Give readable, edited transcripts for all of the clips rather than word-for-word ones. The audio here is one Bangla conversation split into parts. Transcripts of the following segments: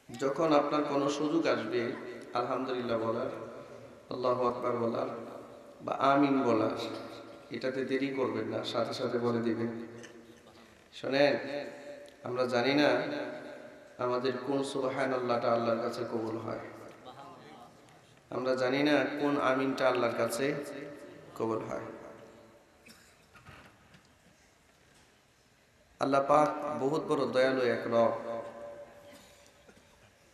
যখন আপনার কোনো সুযোগ আসবে আলহামদুলিল্লাহ বলার, আল্লাহু আকবার বলার বা আমিন বলার, এটাতে দেরি করবেন না, সাথে সাথে বলে দিবেন। শোনেন, আমরা জানি না আমাদের কোন সুবহানাল্লাহটা আল্লাহর কাছে কবুল হয়। আমরা জানি না কোন আমিনটা আল্লাহর কাছে কবুল হয়। আল্লাহ পাক বহুত বড় দয়ালু এক রব।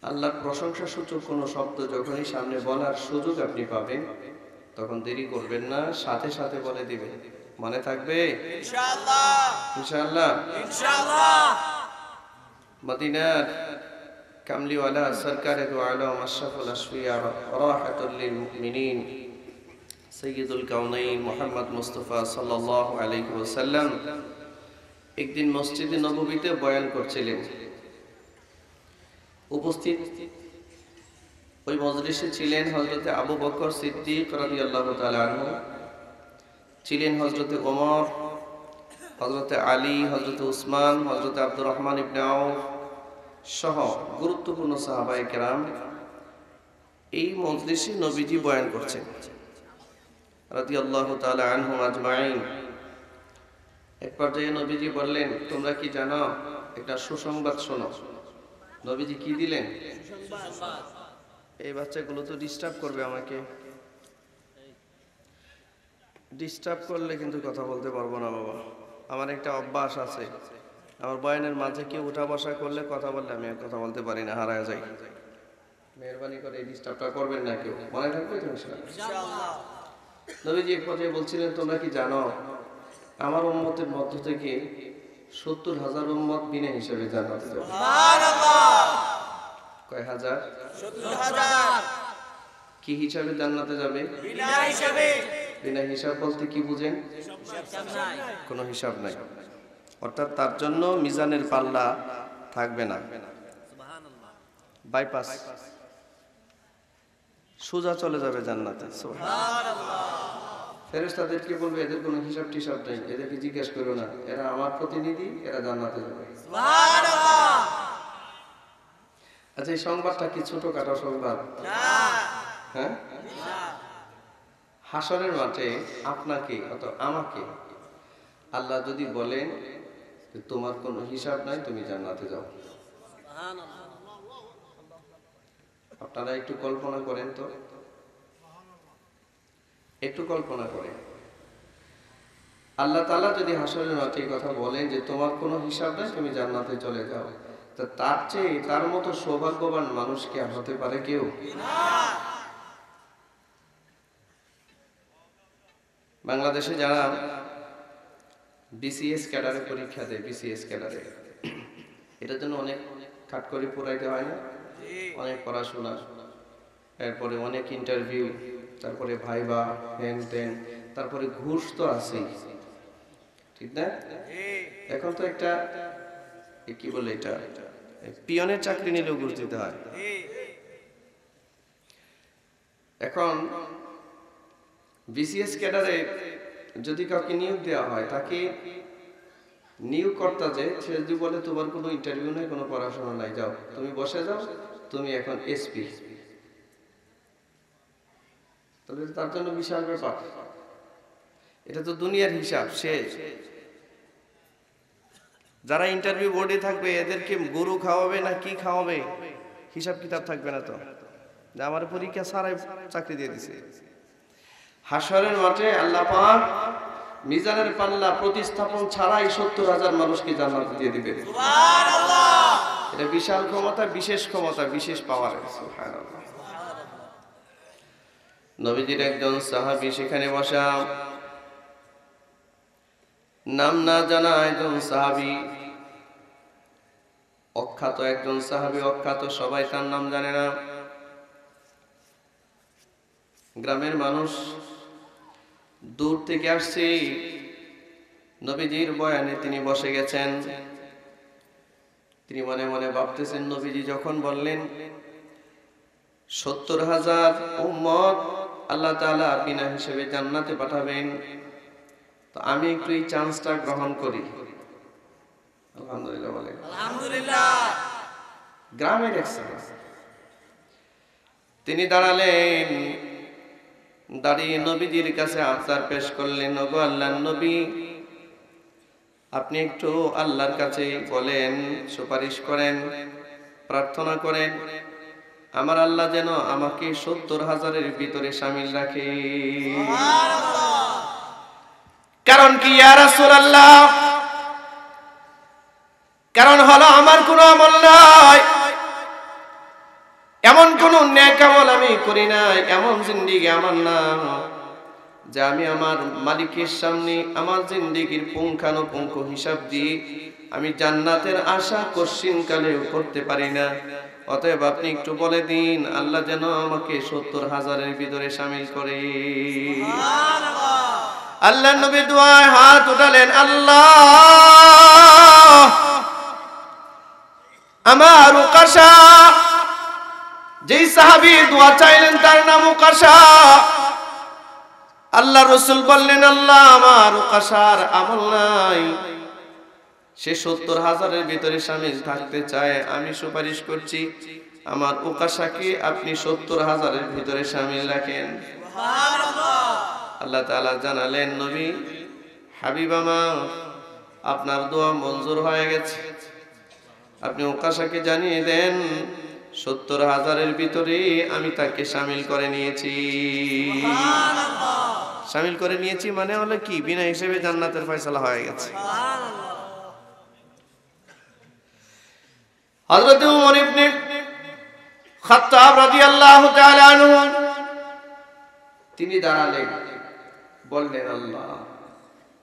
আল্লাহর প্রশংসা সূচক কোনো শব্দ যখনই সামনে বলার সুযোগ আপনি পাবেন, তখন দেরি করবেন না, সাথে সাথে বলে দিবেন। মনে থাকবে ইনশাআল্লাহ? ইনশাআল্লাহ ইনশাআল্লাহ। মদিনার কামলিওয়ালা সরকারে দু আলম আশরাফুল আসফিয়া রাহাতুল লিল মুমিনিন সাইয়্যিদুল কাউনাইন মুহাম্মদ মুস্তাফা সাল্লাল্লাহু আলাইহি ওয়াসাল্লাম একদিন মসজিদে নববীতে বয়ান করছিলেন। উপস্থিত ওই মজলিসে ছিলেন হযরতে আবু বকর সিদ্দিক রাদিয়াল্লাহু তাআলা আনহু, ছিলেন হযরতে ওমর, হযরতে আলী, হযরতে উসমান, হযরতে আব্দুর রহমান ইবনে আউফ সহ গুরুত্বপূর্ণ সাহাবায়ে কেরাম। এই মজলিসে নবীজি বয়ান করছেন রাদিয়াল্লাহু তাআলা আনহুম আজমাইন। এক পর্যায়ে নবীজি বললেন, তোমরা কি জানো, একটা সুসংবাদ শোনো। নবীজি কি দিলেন? এই বাচ্চাগুলো তো ডিস্টার্ব করবে আমাকে, ডিস্টার্ব করলে কিন্তু কথা বলতে পারবো না বাবা। আমার একটা অভ্যাস আছে, আমার বয়ানের মাঝে কেউ উঠা বসা করলে, কথা বললে আমি কথা বলতে পারি না, হারায় যাই। মেহরবানি করে এই ডিস্টার্বটা করবেন না কেউ, মনে থাকবে তো ইনশাআল্লাহ। নবীজি এক পর্যায়ে বলছিলেন, তোমরা কি জানো আমার উম্মতের মধ্য থেকে ৭০,০০০ উম্মত বিনা হিসাবে জান্নাতে যাবে। সুবহানাল্লাহ। কয় হাজার? ৭০,০০০। কি হিসাবে জান্নাতে যাবে? বিনা হিসাবে। বিনা হিসাব বলতে কি বুঝেন? কোনো হিসাব নাই, অর্থাৎ তার জন্য মিজানের পাল্লা থাকবে না, বাইপাস, সোজা চলে যাবে জান্নাতে। সুবহানাল্লাহ। ফেরেশতাদেরকে বলবে, এদের কোনো হিসাব টিসাব নেই, এদেরকে জিজ্ঞেস করো না, এরা আমার প্রতিনিধি, এরা জান্নাতে যাবে। সুবহানাল্লাহ। আচ্ছা, এই সংবাদটা কি ছোটখাটো সংবাদ? হ্যাঁ, হাসরের মাঠে আপনাকে অথবা আমাকে আল্লাহ যদি বলেন তোমার কোনো হিসাব নাই, তুমি জান্নাতে যাও, আপনারা একটু কল্পনা করেন তো, একটু কল্পনা করেন। আল্লাহ তাআলা যদি হাসরের মাঠে কথা বলেন যে তোমার কোনো হিসাব নাই, তুমি জান্নাতে চলে যাও, তা তার চেয়ে তার মতো সৌভাগ্যবান মানুষ কি আর হতে পারে কেউ? বাংলাদেশে যারা বিসিএস ক্যাডারে পরীক্ষা দেয়, বিসিএস ক্যাডারে, এটার জন্য অনেক খাটকড়ি পুরাইতে হয় না? অনেক পড়াশোনা, এরপরে অনেক ইন্টারভিউ, তারপরে ভাইবা, হ্যান ত্যান, তারপরে ঘুষ তো আছেই, ঠিক না? এখন তো একটা কি বলে, এটা পিয়নের চাকরি নিলেও ঘুষ দিতে হয়। এখন বিসিএস ক্যাডারে যদি কাউকে নিয়োগ দেওয়া হয়, তাকে নিয়োগকর্তা যে সে যদি বলে তোমার কোনো ইন্টারভিউ নেই, কোনো পড়াশোনা নাই, যাও তুমি বসে যাও, তুমি এখন এসপি, তাহলে তার জন্য বিশাল ব্যাপার। এটা তো দুনিয়ার হিসাব শেষ। যারা ইন্টারভিউ বোর্ডে থাকবে, এদেরকে গরু খাওয়াবে না কি খাওয়াবে, হিসাব কিতাব থাকবে না তো, যে আমার পরীক্ষা ছাড়াই চাকরি দিয়ে দিছে। হাসরের মাঠে আল্লাহ পাক মিজানের পাল্লা প্রতিস্থাপন ছাড়াই ৭০,০০০ মানুষকে জান্নাত দিয়ে দিবেন। সুবহানাল্লাহ। এটা বিশাল ক্ষমতা, বিশেষ ক্ষমতা, বিশেষ পাওয়ার। সুবহানাল্লাহ। নবীজির একজন সাহাবী সেখানে বসা, নাম না জানা একজন সাহাবী, অখ্যাত একজন সাহাবী, অখ্যাত, সবাই তার নাম জানে না, গ্রামের মানুষ দূর থেকে আসছে, নবীজির বয়ানে তিনি বসে গেছেন। তিনি মনে মনে ভাবতেছেন, নবীজি যখন বললেন ৭০,০০০ উম্মত আল্লাহ তাআলা বিনা হিসেবে জান্নাতে পাঠাবেন, তো আমি একটু এই চান্সটা গ্রহণ করি। আলহামদুলিল্লাহ বলেন। আলহামদুলিল্লাহ। গ্রামের এক সাহাবী। তিনি দাঁড়ালেন, দাঁড়িয়ে নবীজির কাছে আবদার পেশ করলেন, ওগো আল্লাহর নবী, আপনি একটু আল্লাহর কাছে বলেন, সুপারিশ করেন, প্রার্থনা করেন, আমার আল্লাহ যেন আমাকে 70,000-এর ভিতরে শামিল রাখে। কারণ কি ইয়া রাসূলুল্লাহ? কারণ হলো আমার কোনো আমল নাই, এমন কোন নেক আমল আমি করি নাই, এমন জিন্দেগি আমার না যে আমি আমার মালিকের সামনে আমার জিন্দেগির পুঙ্খানুপুঙ্খ হিসাব দিয়ে আমি জান্নাতের আশা কশিনকালেও করতে পারি না। অতএব আপনি একটু বলে দিন আল্লাহ যেন আমাকে 70,000-এর ভিতরে শামিল করে। আল্লাহর নবী দুআয় হাত উঠালেন, আল্লাহ আমার উকাশা। যেই সাহাবী দোয়া চাইলেন তার নাম উকাশা। আল্লাহ রাসূল বললেন, আল্লাহ আমার উকাশার আমল নাই, সে 70,000-এর ভিতরে শামিল থাকতে চায়, আমি সুপারিশ করছি আমার উকাশাকে আপনি 70,000-এর ভিতরে শামিল রাখেন। সুবহানাল্লাহ। আল্লাহ তাআলা জানালেন, নবী হাবিব আমার, আপনার দোয়া মঞ্জুর হয়ে গেছে, আপনি উকাশাকে জানিয়ে দেন 70,000-এর ভিতরে আমি তাকে শামিল করে নিয়েছি। শামিল করে নিয়েছি মানে হলো কি, বিনা হিসেবে জান্নাতের ফয়সালা হয়ে গেছে। হযরত ওমর ইবনে খাত্তাব রাদিয়াল্লাহু তাআলা আনহু তিনি দাঁড়ালেন, বললেন, আল্লাহ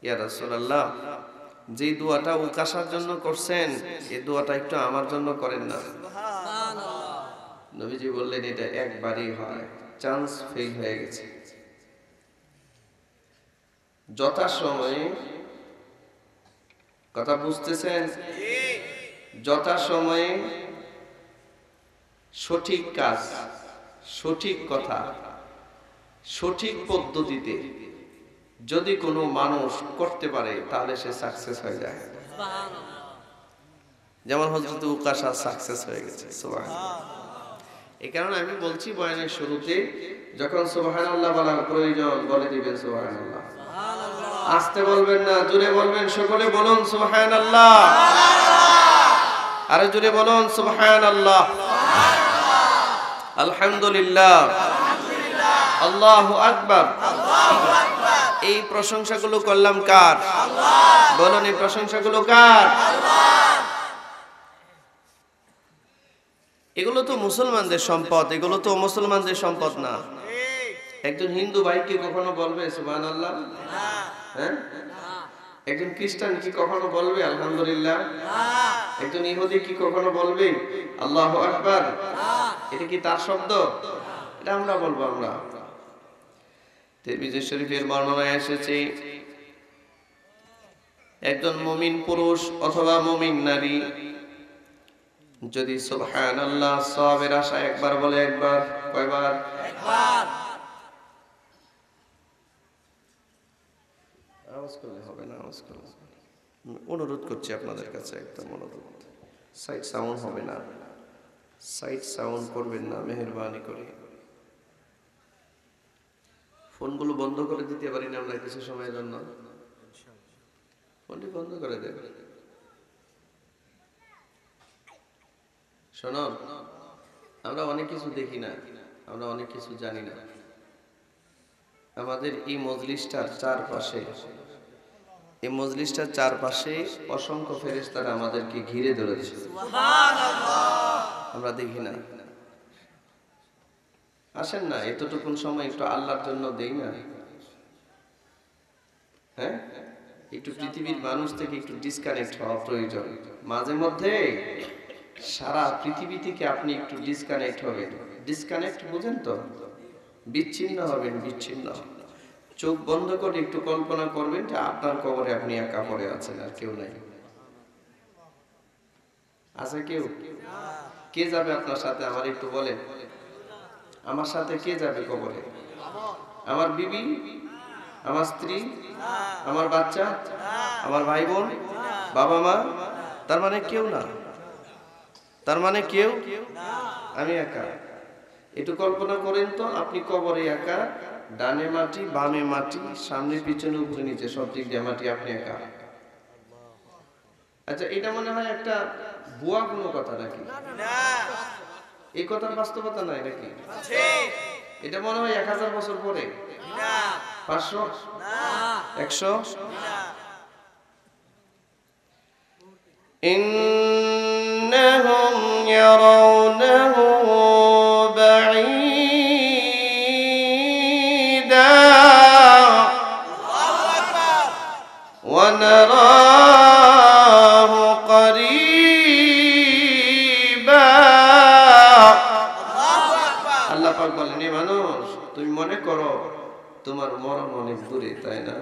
ইয়া রাসূলুল্লাহ, যে দোয়াটা উকাশার জন্য করছেন এই দোয়াটা একটু আমার জন্য করেন না। সুবহানাল্লাহ। নবীজি বললেন, এটা একবারই হয়, চান্স ফেল হয়ে গেছে। যথাসময়ে, কথা বুঝতেছেন? যথাসময়ে সঠিক কাজ, সঠিক কথা, সঠিক পদ্ধতিতে যদি কোনো মানুষ করতে পারে তাহলে সে সাকসেস হয়ে যায়। যেমন হযরত উকাশা সাকসেস হয়ে গেছে। সুবহানাল্লাহ। এই কারণে আমি বলছি বয়ানের শুরুতে যখন সুবহানাল্লাহ বলার প্রয়োজন বলে দিবেন সুবহানাল্লাহ। আস্তে বলবেন না, জোরে বলবেন। সকলে বলুন সুবহানাল্লাহ। আরো জোরে বলুন সুবহানাল্লাহ। আলহামদুলিল্লাহ, আল্লাহু আকবার। এই প্রশংসাগুলো করলাম কার? আল্লাহ। বলুন এই প্রশংসাগুলো কার? আল্লাহ। এগুলো তো মুসলমানদের সম্পদ, এগুলো তো মুসলমানদের সম্পদ না। একজন হিন্দু ভাই কি কখনো বলবে সুবহানাল্লাহ? না। হ্যাঁ? একজন খ্রিস্টান কি কখনো বলবে আলহামদুলিল্লাহ? না। একজন ইহুদি কি কখনো বলবে আল্লাহু আকবার? না। এটা কি তার শব্দ? এটা আমরা বলবো। আমরা তিরমিজি শরীফের বর্ণনায় এসেছে, একজন মুমিন পুরুষ অথবা মুমিন নারী যদি সুবহানাল্লাহ সওয়াবের আশায় একবার বলে, একবার, কয়বার? একবার। আওয়াজ করলে হবে না, আওয়াজ করলে অনুরোধ করছি আপনাদের কাছে, একদম অনুরোধ। সাইড সাউন্ড হবে না, সাইড সাউন্ড করবেন না মেহেরবানি করে। ফোনগুলো বন্ধ করে দিতে পারি না আমরা কিছু সময়ের জন্য? ফোনটি বন্ধ করে দেব। শোনো, আমরা অনেক কিছু দেখি না, আমরা অনেক কিছু জানি না। আমাদের এই মজলিসটার চারপাশে, এই মজলিসটার চারপাশে অসংখ্য ফেরেশতারা আমাদেরকে ঘিরে ধরেছে। সুবহানাল্লাহ। আমরা দেখি না। আসেন না, এতটুকুন সময় একটু আল্লাহর জন্য দেই না? হ্যাঁ, একটু পৃথিবীর মানুষ থেকে একটু ডিসকানেক্ট হওয়া প্রয়োজন। মাঝে মধ্যে সারা পৃথিবী থেকে আপনি একটু ডিসকানেক্ট হবেন। ডিসকানেক্ট বুঝেন তো? বিচ্ছিন্ন হবেন, বিচ্ছিন্ন। চোখ বন্ধ করে একটু কল্পনা করবেন যে আপনার কবরে আপনি একা পড়ে আছেন, আর কেউ নাই। আছে কেউ? কে যাবে আপনার সাথে? আমার একটু বলেন, আমার সাথে কে যাবে কবরে? আমার বিবি, আমার স্ত্রী, আমার বাচ্চা, আমার ভাই বোন, বাবা মা? তার মানে কেউ না। তার মানে কেউ, আমি একা। একটু কল্পনা করেন তো, আপনি কবরে একা, ডানে মাটি বামে মাটি, সামনে পিছনে উপরে নিচে সব দিক দিয়ে মাটি, আপনি একা। আচ্ছা, এটা মনে হয় একটা বুয়া কোনো কথা নাকি? এই কথার বাস্তবতা নাই নাকি? এটা মনে হয় 1000 বছর পরে, 500, 100। إنهم يرونه بعيدا ونراه قريبا। আল্লাহ পাক বলেন, এ মানুষ, তুমি মনে করো তোমার মরণ অনেক দূরে, তাই না?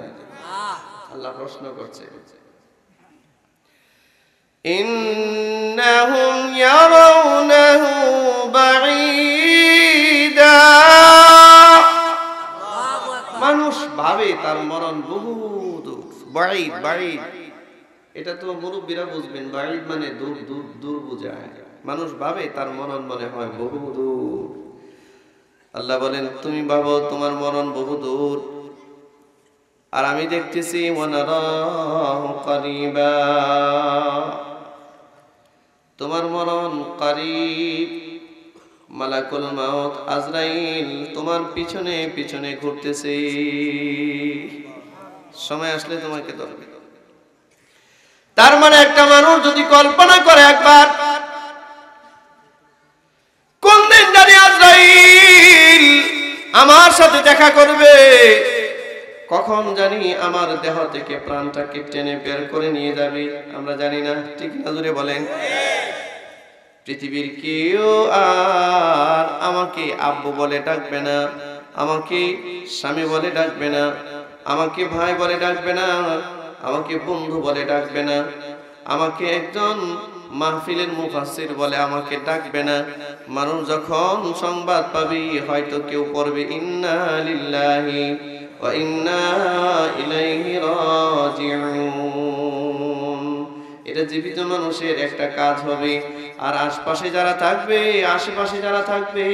আল্লাহ প্রশ্ন করছে, إنهم يرونه بعيدا। মানুষ ভাবে তার মরণ বহু দূর। বাঈদ, বাঈদ, এটা তো মুরব্বীরা বুঝবেন। বাঈদ মানে দূর, দূর, দূর বোঝায়। মানুষ ভাবে তার মরণ মনে হয় বহু দূর। আল্লাহ বলেন, তুমি ভাবো তোমার মরণ বহু দূর, আর আমি দেখতেছি ওয়ানারাহু কারীবা, তোমার মরণ কারীব। মালাকুল মাউত আজরাইল তোমার পিছনে পিছনে ঘুরতেছে, সময় আসলে তোমাকে ধরবে। তার মানে একটা মানুষ যদি কল্পনা করে একবার, কোন দিন জানি আজরাইল আমার সাথে দেখা করবে, কখন জানি আমার দেহ থেকে প্রাণটাকে টেনে বের করে নিয়ে যাবে, আমরা জানি না, ঠিক না? জোরে বলেন। পৃথিবীর কেউ আর আমাকে আব্বু বলে ডাকবে না, আমাকে স্বামী বলে ডাকবে না, আমাকে ভাই বলে ডাকবে না, আমাকে বন্ধু বলে ডাকবে না, আমাকে একজন মাহফিলের মুফাসসির বলে আমাকে ডাকবে না। মানুষ যখন সংবাদ পাবে, হয়তো কেউ পড়বে ইন্না লিল্লাহি ওয়া ইন্না ইলাইহি রাজিউন। এটা জীবিত মানুষের একটা কাজ হবে। আর আশপাশে যারা থাকবে, আশেপাশে যারা থাকবে,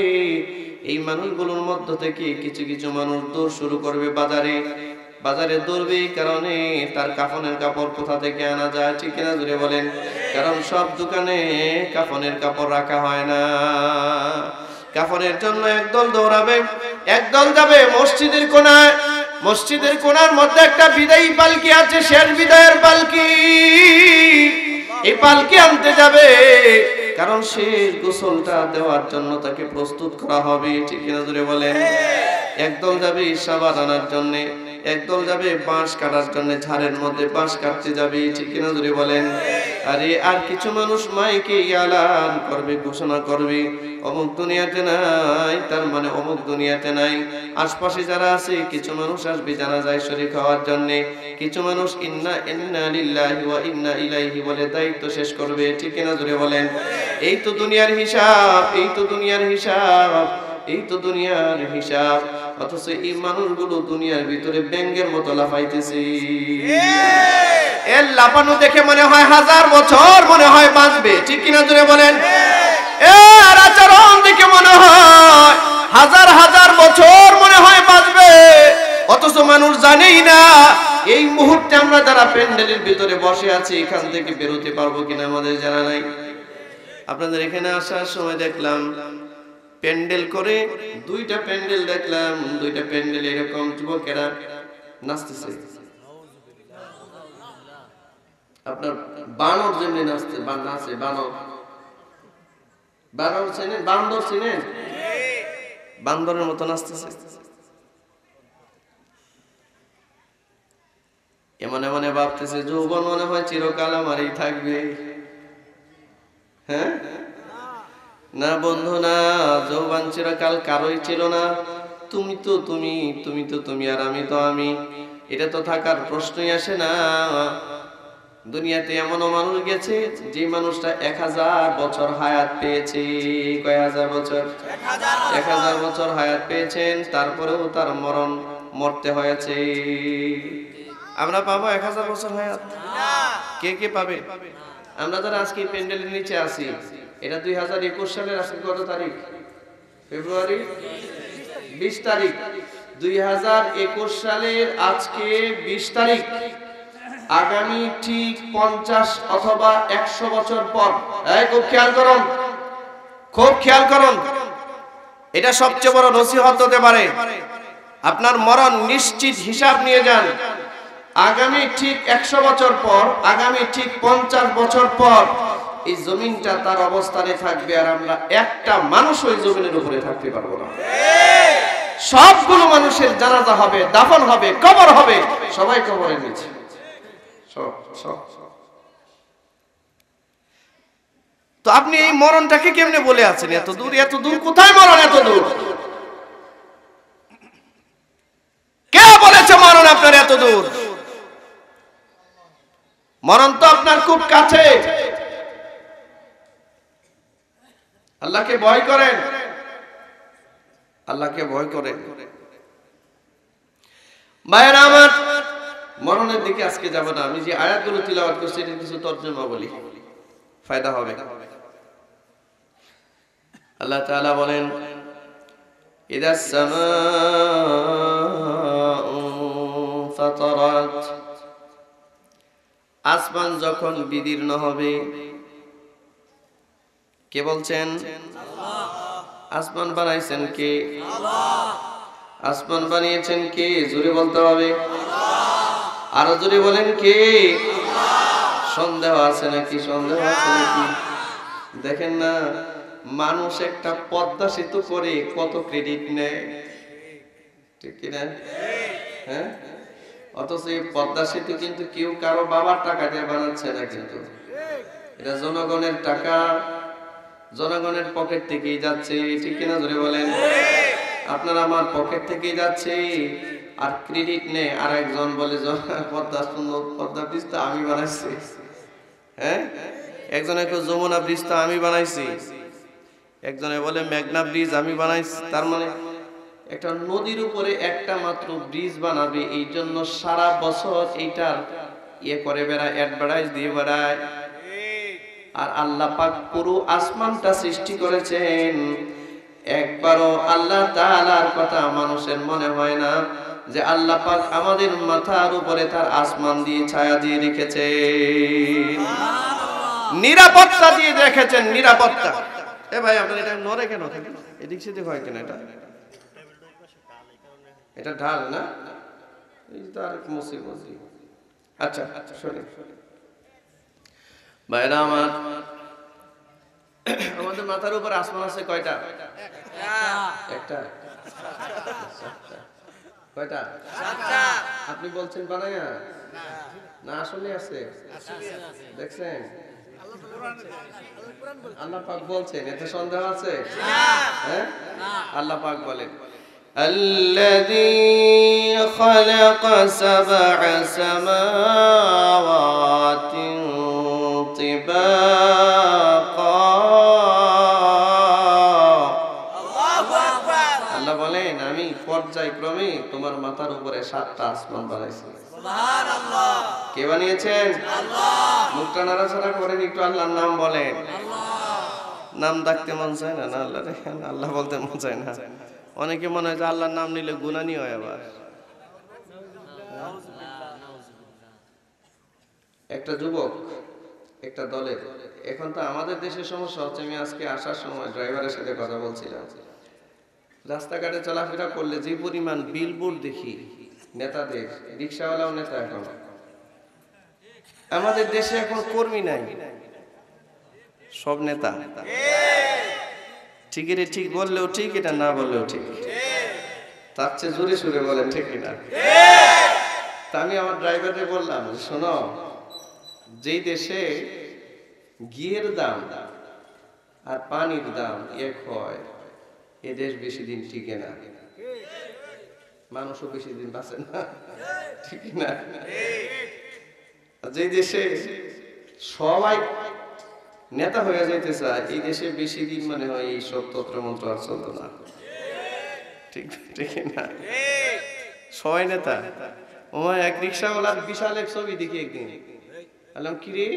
এই মানুষগুলোর মধ্য থেকে কিছু কিছু মানুষ দৌড় শুরু করবে বাজারে। বাজারে দৌড়বে এই কারণে তার কাফনের কাপড় কোথা থেকে আনা যায়, ঠিক কিনা? জুড়ে বলেন। কারণ সব দোকানে কাফনের কাপড় রাখা হয় না। কাফনের জন্য একদল দৌড়াবে, একদল যাবে মসজিদের কোণায়। মসজিদের কোণার মধ্যে একটা বিদায়ী পালকি আছে, শেষ বিদায়ের পালকি। এই পালকি আনতে যাবে, কারণ শেষ গোসলটা দেওয়ার জন্য তাকে প্রস্তুত করা হবে, ঠিক কিনা? জোরে বলেন। একদল যাবে সাবান আনার জন্য, একদল যাবে বাঁশ কাটার জন্য, ঝাড়ের মধ্যে বাঁশ কাটতে যাবে, ঠিক কিনা? জোরে বলেন। আরে আর কিছু মানুষ মাইকে এলান করবে, ঘোষণা করবে, অমুক দুনিয়াতে নাই, তার মানে অমুক দুনিয়াতে নাই। আশপাশে যারা আছে কিছু মানুষ আসবে জানাজায় শরীক হওয়ার জন্য, কিছু মানুষ ইন্না লিল্লাহি ওয়া ইন্না ইলাইহি বলে দায়িত্ব শেষ করবে, ঠিক কিনা? জোরে বলেন। এই তো দুনিয়ার হিসাব, এই তো দুনিয়ার হিসাব, এই তো দুনিয়ার হিসাব। অথচ এই মানুষগুলো দুনিয়ার ভিতরে ব্যাঙের মতো লাফাইতেছে। এর লাফানো দেখে মনে হয় 1000 বছর মনে হয় বাঁচবে, ঠিক কিনা? জোরে বলেন। এর আচরণ দেখে মনে হয় 1000 বছর মনে হয় বাঁচবে। অথচ মানুষ জানেই না এই মুহূর্তে আমরা যারা প্যান্ডেলের ভিতরে বসে আছি, এখান থেকে বেরোতে পারবো কিনা আমাদের জানা নাই। আপনাদের এখানে আসার সময় দেখলাম প্যান্ডেল করে, 2টা প্যান্ডেল দেখলাম, 2টা প্যান্ডেল এরকম যুবকেরা নাচতেছে। আপনার বানর যেমনি নাচতে, নাচে বানর, বানর চেনেন? বান্দর চেনেন? বান্দরের মতো নাচতেছে। মনে মনে ভাবতেছে যৌবন মনে হয় চিরকাল আমারই থাকবে। হ্যাঁ না বন্ধু, না, যৌবন চিরকাল কারোই ছিল না। তুমি তো তুমি, তুমি তো তুমি, আর আমি তো আমি। এটা তো থাকার প্রশ্নই আসে না। দুনিয়াতে এমনও মানুষ গেছে যে মানুষটা 1000 বছর হায়াত পেয়েছে। কয় হাজার বছর? 1000 বছর হায়াত পেয়েছেন, তারপরেও তার মরতে হয়েছে। আমরা পাবো 1000 বছর হায়াত? কে কে পাবে? আমরা যারা আজকে প্যান্ডেলের নিচে আছি, এটা 2021 সালের আজকে কত তারিখ? ফেব্রুয়ারি 20 তারিখ। 2021 সালের আজকে 20 তারিখ। আগামী ঠিক 50 অথবা 100 বছর পর, খুব খেয়াল করুন, খুব খেয়াল করুন, এটা সবচেয়ে বড় নসিহত হতে পারে। আপনার মরণ নিশ্চিত, হিসাব নিয়ে যান। আগামী ঠিক 100 বছর পর, আগামী ঠিক 50 বছর পর এই জমিনটা তার অবস্থানে থাকবে, আর আমরা একটা মানুষ ওই জমিনের উপরে থাকতে পারবো না। সবগুলো মানুষের জানাজা হবে, দাফন হবে, কবর হবে, সবাই কবরের নিচে। তো আপনি এই মরণটাকে কেমনে বলে আছেন এত দূর? এত দূর কোথায় মরণ? এত দূর কে বলেছে মরণ আপনার এত দূর? মরণ তো আপনার খুব কাছে। আল্লাহকে ভয় করেন, আল্লাহকে ভয় করেন। ভাইয়েরা আমার, মরণের দিকে আজকে যাব না। আমি যে আয়াতগুলো তিলাওয়াত করছি এর কিছু তরজমা বলি, ফায়দা হবে। আল্লাহ তাআলা বলেন, ইদাস সামাউ ফাতারাত, আসমান যখন বিদীর্ণ হবে। কে বলছেন? আল্লাহ। আসমান বানাইছেন কে? আল্লাহ। আসমান বানিয়েছেন কে? জোরে বলতে হবে। আল্লাহ। আরো জোরে বলেন কে? আল্লাহ। সন্দেহ আছে নাকি? সন্দেহ আছে নাকি? দেখেন না, মানুষ একটা পদ্মা সেতু করে কত ক্রেডিট নেয়, ঠিক কিনা? হ্যাঁ, অথচ এই পদ্মা সেতু কিন্তু কেউ কারো বাবার টাকা দিয়ে বানাচ্ছে না, কিন্তু এটা জনগণের টাকা, জনগণের পকেট থেকেই যাচ্ছে, ঠিক কিনা? জোরে বলেন। আপনার আমার পকেট থেকেই যাচ্ছে, আর ক্রেডিট নেই আর একজন বলে পদ্মা ব্রিজ তো আমি বানাইছি। হ্যাঁ, একজনে যমুনা ব্রিজ তো আমি বানাইছি, একজনে বলে মেঘনা ব্রিজ আমি বানাইছি। তার মানে একটা নদীর উপরে একটা মাত্র ব্রিজ বানাবে, এই জন্য সারা বছর এইটার ইয়ে করে বেড়ায়, অ্যাডভার্টাইজ দিয়ে বেড়ায়। আর আল্লাহ পাক পুরো আসমানটা সৃষ্টি করেছেন, একবারও আল্লাহ তাআলার কথা মানুষের মনে হয় না যে আল্লাহ পাক আমাদের মাথার উপরে তার আসমান দিয়ে ছায়া দিয়ে রেখেছেন, নিরাপত্তা দিয়ে রেখেছেন, নিরাপত্তা। এ ভাই আপনার এটা নড়ে কেন? এদিক সেদিক হয় কেন? এটা ঢাল না, এই তো আর মুসিবত। আচ্ছা শুনি ভাইরা আমার, আমাদের মাথার উপর আসমান আছে কয়টা? একটা। কয়টা? আপনি বলছেন বানায়া না, আসলে আছে? দেখছেন? আল্লাহ পাক বলছেন, এতে সন্দেহ আছে? হ্যাঁ, আল্লাহ পাক বলেন, الذي خلق سبع سماوات طباقا। আল্লাহ বলেন, আমি পর্যায়ক্রমে তোমার মাথার উপরে 7টা আসমান বানাইছি। সুবহানাল্লাহ। কে বানিয়েছেন? আল্লাহ। মুখটা নাড়াচাড়া করেন, একটু আল্লাহর নাম বলেন। আল্লাহ। নাম ডাকতে মন চায় না? আল্লাহ দেখেন, আল্লাহ বলতে মন চায় না। অনেকে মনে হয় যে আল্লাহর নাম নিলে গুনাহনি হয়। আবার একটা যুবক একটা দলের, এখন তো আমাদের দেশের সমস্যা হচ্ছে, আমি আজকে আসার সময় ড্রাইভারের সাথে কথা বলছিলাম, রাস্তাঘাটে চলাফেরা করলে যে পরিমাণ বিলবোর্ড দেখি নেতাদের, রিক্সাওয়ালাও নেতা। এখন আমাদের দেশে এখন কর্মী নাই, সব নেতা। ঠিক রে, ঠিক বললেও ঠিক, এটা না বললেও ঠিক। তার চেয়ে জোরে সুরে বলেন, ঠিক কিনা? তা আমি আমার ড্রাইভারকে বললাম, শোনো, যেই দেশে ঘিয়ের দাম আর পানির দাম এক হয়, এ দেশ বেশি দিন টিকে না, মানুষও বেশি দিন বাঁচে না, ঠিক না? যে দেশে সবাই নেতা হয়ে যাইতে চায়, এই দেশে বেশি দিন মানে হয় এই সব তন্ত্রমন্ত্র আর চলতো না, ঠিক ঠিক না? সবাই নেতা। ওমায় এক রিক্সাওয়ালার বিশাল এক ছবি দেখি একদিন, বললাম কি রে,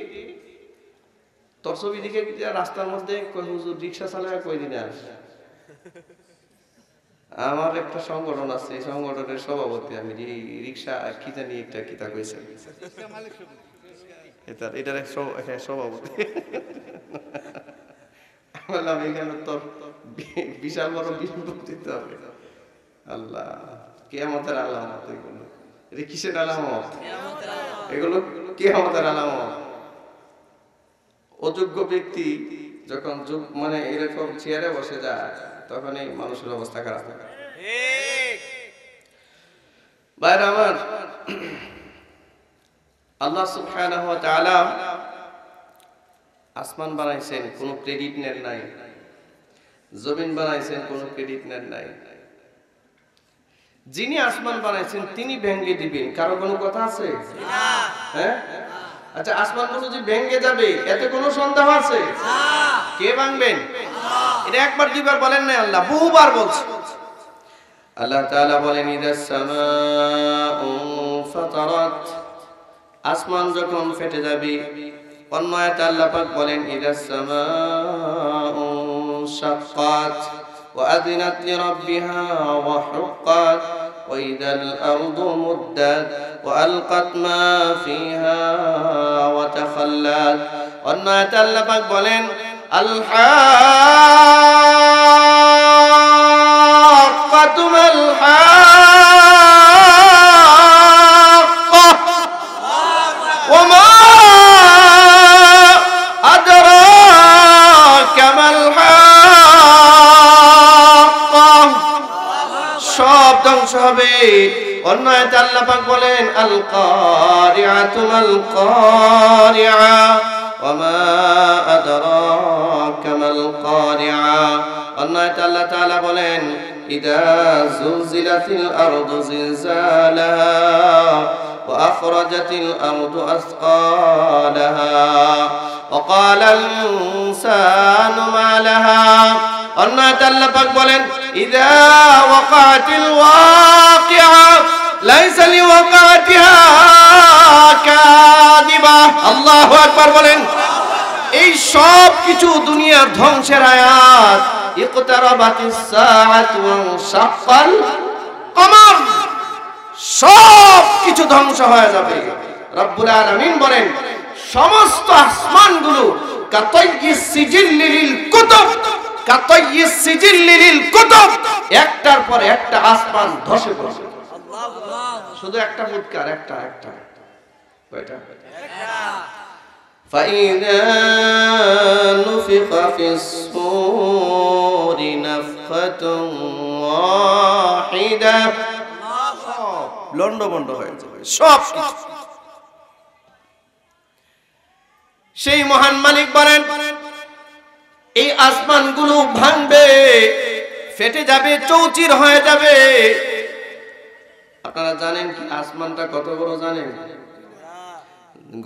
তোর ছবি দেখে রাস্তার মধ্যে কই হুজুর রিক্সা চালায় কই দিনে আসে। আমার একটা সংগঠন আছে, এই সংগঠনের সভাপতি আমি। রিক্সা কি জানি একটা কিতা কইছে, এটার সভাপতি। বললাম এখানে তোর বিশাল বড় বিপদ দিতে হবে। আল্লাহ, কিয়ামতের আলামত এগুলো। এটা কিসের আলামত? এগুলো কিয়ামতের আলামত। অযোগ্য ব্যক্তি যখন মানে এরকম চেয়ারে বসে যায় তখন এই মানুষের অবস্থা খারাপ হয়। ভাইরা আমার, আল্লাহ সুবহানাহু ওয়া তাআলা আসমান বানাইছেন, কোনো ক্রেডিট নেন নাই। জমিন বানাইছেন, কোনো ক্রেডিট নেন নাই। যিনি আসমান বানাইছেন তিনি ভেঙে দিবেন, কারো কোনো কথা আছে? হ্যাঁ, আচ্ছা, আসমানগুলো যে ভেঙে যাবে এতে কোনো সন্দেহ আছে? কে ভাঙবেন? এটা একবার দুইবার বলেন না, আল্লাহ বহুবার বলছে। আল্লাহ তাআলা বলেন ইদাস সামাউ ফাতারাত, আসমান যখন ফেটে যাবে। অন্য আয়াতে আল্লাহ পাক বলেন ইদাস সামাউ শাক্কাত ওয়া আযিনাত লিরাব্বিহা ওয়া হুক্কাত ওয়া ইদাল আরদু মুদ্দাত ওয়া আলকাত মা ফিহা ওয়া তাখাল্লাত। অন্য আয়াতে আল্লাহ পাক বলেন আল হাক্কাতু মাল হাক্কা ওয়া মা আদরাকা মাল হাক্কা। সব ধ্বংস হবে। অন্য আয়াতে আল্লাহ পাক বলেন আল কারিআতু মাল কারিআ ওয়া মা আদরাকা মাল কারিআ। অন্য আয়াতে আল্লাহ তাআলা বলেন ইদা যুলজিলাতিল আরদু জিলজালাহা ওয়া আখরাজাতিল আরদু আসকালাহা ওয়া ক্বালাল ইনসানু মা লাহা। অন্য আয়াতে আল্লাহ পাক বলেন ইদা ওয়াকাতিল ওয়াকিআ লাইসা লিওয়াকাতিহা কাযিবা। আল্লাহু আকবার বলেন। এই সব কিছু দুনিয়ার ধ্বংসের আয়াত। ইকতারাবাতিস সাআতু ওয়া শাক্কাল কমর, সব কিছু ধ্বংস হয়ে যাবে। রব্বুল আলামিন বলেন সমস্ত আসমানগুলো কাতাইয়িস সিজিল্লিল কুতুব, কাতাইয়িস সিজিল্লিল কুতুব, একটার পর একটা আসমান ধসে পড়বে। শুধু একটা ফুৎকার, একটা কয়টা? فَإِذَا نُفِخَ فِي الصُّورِ نَفْخَةٌ وَاحِدَةٌ, লন্ডভন্ড হয়ে যাবে সব কিছু। সেই মহান মালিক বলেন এই আসমানগুলো ভাঙবে, ফেটে যাবে, চৌচির হয়ে যাবে। আপনারা জানেন কি আসমানটা কত বড় জানেন?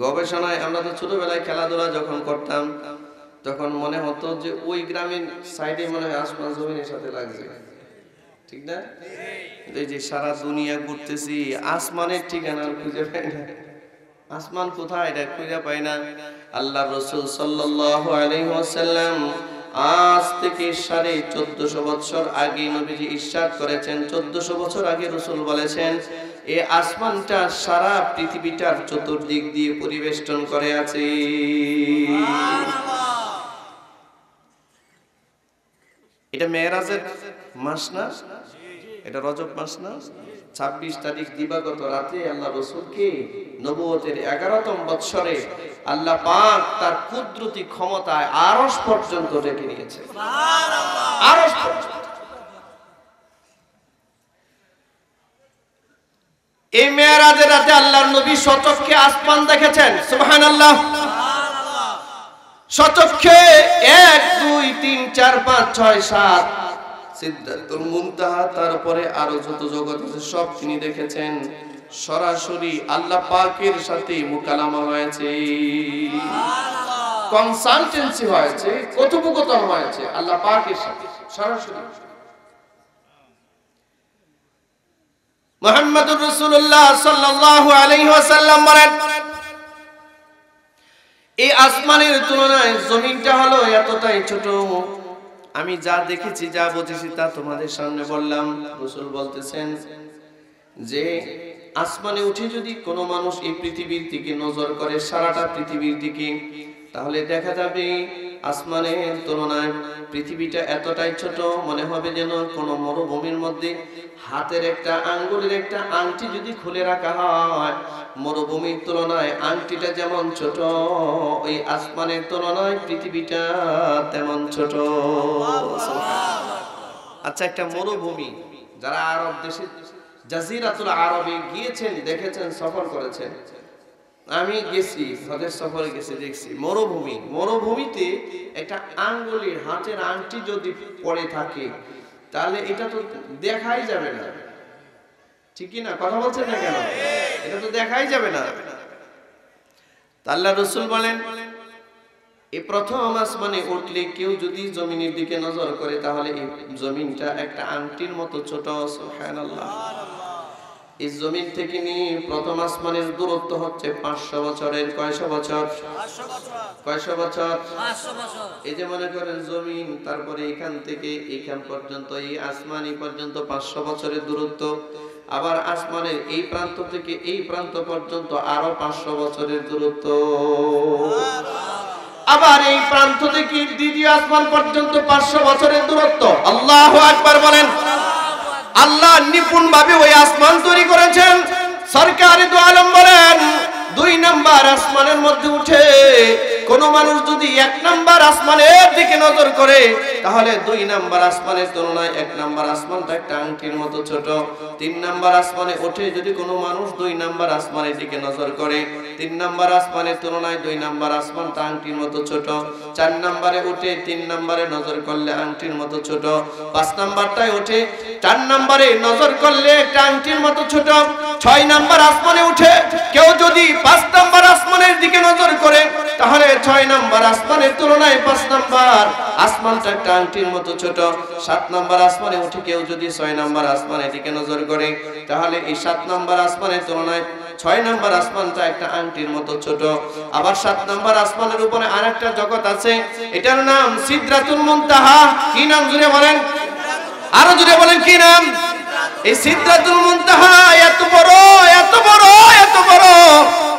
গবেষণায় আমরা তো ছোটবেলায় খেলাধুলা যখন করতাম তখন মনে হতো যে ওই গ্রামের সাইডে মনে হয় আসমান জমিনের সাথে লাগছে, ঠিক না? এই যে সারা দুনিয়া ঘুরতেছি, আসমানের ঠিকানা খুঁজে পাই না। আসমান কোথায় এটা খুঁজে পাই না। আল্লাহর রাসূল সাল্লাল্লাহু আলাইহি ওয়াসাল্লাম আজ থেকে 1450 বছর আগে নবীজি ইরশাদ করেছেন, 1400 বছর আগে রাসূল বলেছেন এই আসমানটা সারা পৃথিবীটার চতুর্দিক দিয়ে পরিবেষ্টন করে আছে। এটা মেরাজের মাস না? এটা রজব মাস না? 26 তারিখ দিবাগত রাতে আল্লাহ রাসূলকে নবুয়তের 11তম বৎসরে আল্লাহ পাক তার কুদরতি ক্ষমতায় আরশ পর্যন্ত ডেকে নিয়েছে। সুবহানাল্লাহ। আরশ পর্যন্ত। এই মেরাজের রাতে আল্লাহর নবী স্বচক্ষে আসমান দেখেছেন। সুবহানাল্লাহ। সুবহানাল্লাহ। স্বচক্ষে 1 2 3 4 5 6 7 সিদরাতুল মুনতাহা, তারপরে আরো যত জগৎ আছে সব তিনি দেখেছেন। সরাসরি আল্লাহ পাকের সাথে মুকালামা হয়েছে, সুবহানাল্লাহ, কনসালটেন্সি হয়েছে, কথোপকথন হয়েছে আল্লাহ পাকের সাথে সরাসরি। মুহাম্মদুর রাসূলুল্লাহ সাল্লাল্লাহু আলাইহি ওয়াসাল্লাম বলেন এই আসমানের তুলনায় জমিনটা হলো এতটাই ছোট। আমি যা দেখেছি যা বুঝেছি তা তোমাদের সামনে বললাম। রাসূল বলতেছেন যে আসমানে উঠে যদি কোনো মানুষ এই পৃথিবীর দিকে নজর করে, সারাটা পৃথিবীর দিকে, তাহলে দেখা যাবে আসমানের তুলনায় পৃথিবীটা এতটাই ছোট, মনে হবে যেন কোনো মরুভূমির মধ্যে হাতের একটা আঙ্গুলের একটা আংটি যদি খুলে রাখা হয়, মরুভূমির তুলনায় আংটিটা যেমন ছোট, ওই আসমানের তুলনায় পৃথিবীটা তেমন ছোট। আচ্ছা, একটা মরুভূমি, যারা আরব দেশে জাজিরাতুল আরবে গিয়েছেন, দেখেছেন, সফর করেছেন, আমি গেছি, হজের সফরে গেছি, দেখছি মরুভূমিতে একটা আঙ্গুলের হাতের আংটি যদি পড়ে থাকে তাহলে এটা তো দেখাই যাবে না, ঠিকই না? কথা বলছেন না কেন? এটা তো দেখাই যাবে না। আল্লাহ রাসূল বলেন এই প্রথম আসমানে উঠলে কেউ যদি জমিনের দিকে নজর করে তাহলে এই জমিনটা একটা আংটির মতো ছোট। সুবহানাল্লাহ। এই জমিন থেকে নিয়ে প্রথম আসমানের দূরত্ব হচ্ছে 500 বছরের। কয়শো বছর? 500 বছর। এই যে মনে করেন জমিন, তারপরে এখান থেকে এখান পর্যন্ত, এই আসমান এই পর্যন্ত 500 বছরের দূরত্ব। আবার আসমানের এই প্রান্ত থেকে এই প্রান্ত পর্যন্ত আরো 500 বছরের দূরত্ব। আবার এই প্রান্ত থেকে দ্বিতীয় আসমান পর্যন্ত 500 বছরের দূরত্ব। আল্লাহু আকবার বলেন। আল্লাহ নিপুণ ভাবে ওই আসমান তৈরি করেছেন। সরকারে দু আলম বলেন 2 নাম্বার আসমানের মধ্যে উঠে কোন মানুষ যদি 1 নাম্বার আসমানের দিকে নজর করে তাহলে 2 নাম্বার আসমানের তুলনায় 1 নাম্বার আসমানটা একটা আংটির মতো ছোট। 3 নাম্বার আসমানে উঠে যদি কোনো মানুষ 2 নাম্বার আসমানের দিকে নজর করে, 3 নাম্বার আসমানের তুলনায় 2 নাম্বার আসমানটা আংটির মতো ছোট। 4 নাম্বারে উঠে 3 নাম্বারে নজর করলে আংটির মতো ছোট। 5 নাম্বারটায় উঠে 4 নাম্বারে নজর করলে একটা আংটির মতো ছোট। 6 নাম্বার আসমানে উঠে কেউ যদি 5 নাম্বার আসমানের দিকে নজর করে তাহলে 6 নাম্বার আসমানের তুলনায় 5 নাম্বার আসমানটা একটা আংটির মতো ছোট। 7 নাম্বার আসমানে উঠে কেউ যদি 6 নাম্বার আসমানের দিকে নজর করে তাহলে এই 7 নাম্বার আসমানের তুলনায় 6 নাম্বার আসমানটা একটা আংটির মতো ছোট। আবার 7 নাম্বার আসমানের উপরে আরেকটা জগৎ আছে, এটার নাম সিদরাতুল মুনতাহা। কি নাম জুড়ে বলেন? আরো জুড়ে বলেন, কি নাম? এই সিদরাতুল মুনতাহা এত বড়, এত বড়, এত বড়।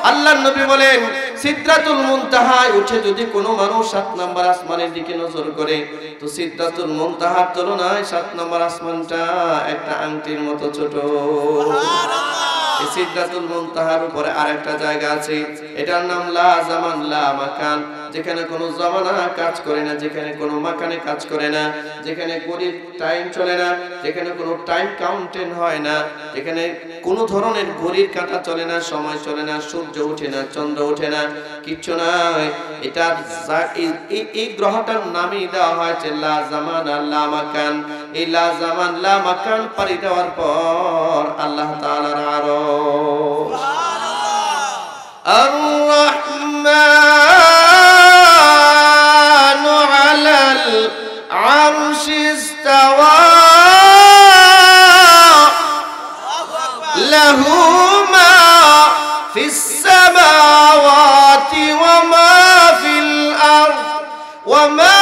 আল্লাহর নবী বলেন সিদরাতুল মুনতাহায় উঠে যদি কোনো মানুষ 7 নাম্বার আসমানের দিকে নজর করে তো সিদরাতুল মুনতাহার তুলনায় 7 নাম্বার আসমানটা একটা আংটির মতো ছোট। এই সিদরাতুল মুনতাহার উপরে আরেকটা জায়গা আছে, এটার নাম লা জামান লা মাকান, যেখানে কোনো জামানা কাজ করে না, যেখানে কোনো মাকানে কাজ করে না, যেখানে ঘড়ির টাইম চলে না, যেখানে কোনো টাইম কাউন্টেন হয় না, যেখানে কোনো ধরনের ঘড়ির কাঁটা চলে না, সময় চলে না, সূর্য ওঠে না, চন্দ্র ওঠে না, কিচ্ছু নাই। এটা এই গ্রহটার নামই দেওয়া হয়েছে লা জামান লা মাকান। এই লা জামান লা মাকান পাড়ি দেওয়ার পর আল্লাহ তাআলার আরশ, আর-রাহমানু আলাল আরশি ইস্তাওয়া লাহু মা ফিস সামাওয়াতি ওয়া মা ফিল আরদ ওয়া মা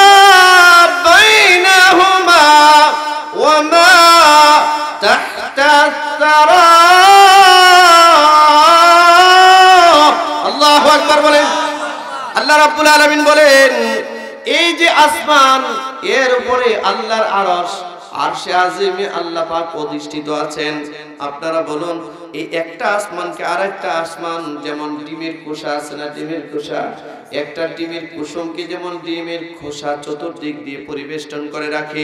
বাইনাহুমা ওয়া মা তাহতা আস-সারা। আল্লাহু আকবার বলেন। আল্লাহ রাব্বুল আলামিন বলেন এই যে আসমান, এর উপরে আল্লাহর আরশ, আরশে আজিমে আল্লাহ পাক অধিষ্ঠিত আছেন। আপনারা বলুন এই একটা আসমানকে আরেকটা আসমান, যেমন ডিমের খোসা আছে না, ডিমের খোসা, একটা ডিমের কুসুমকে যেমন ডিমের খোসা চতুর্দিক দিয়ে পরিবেষ্টন করে রাখে,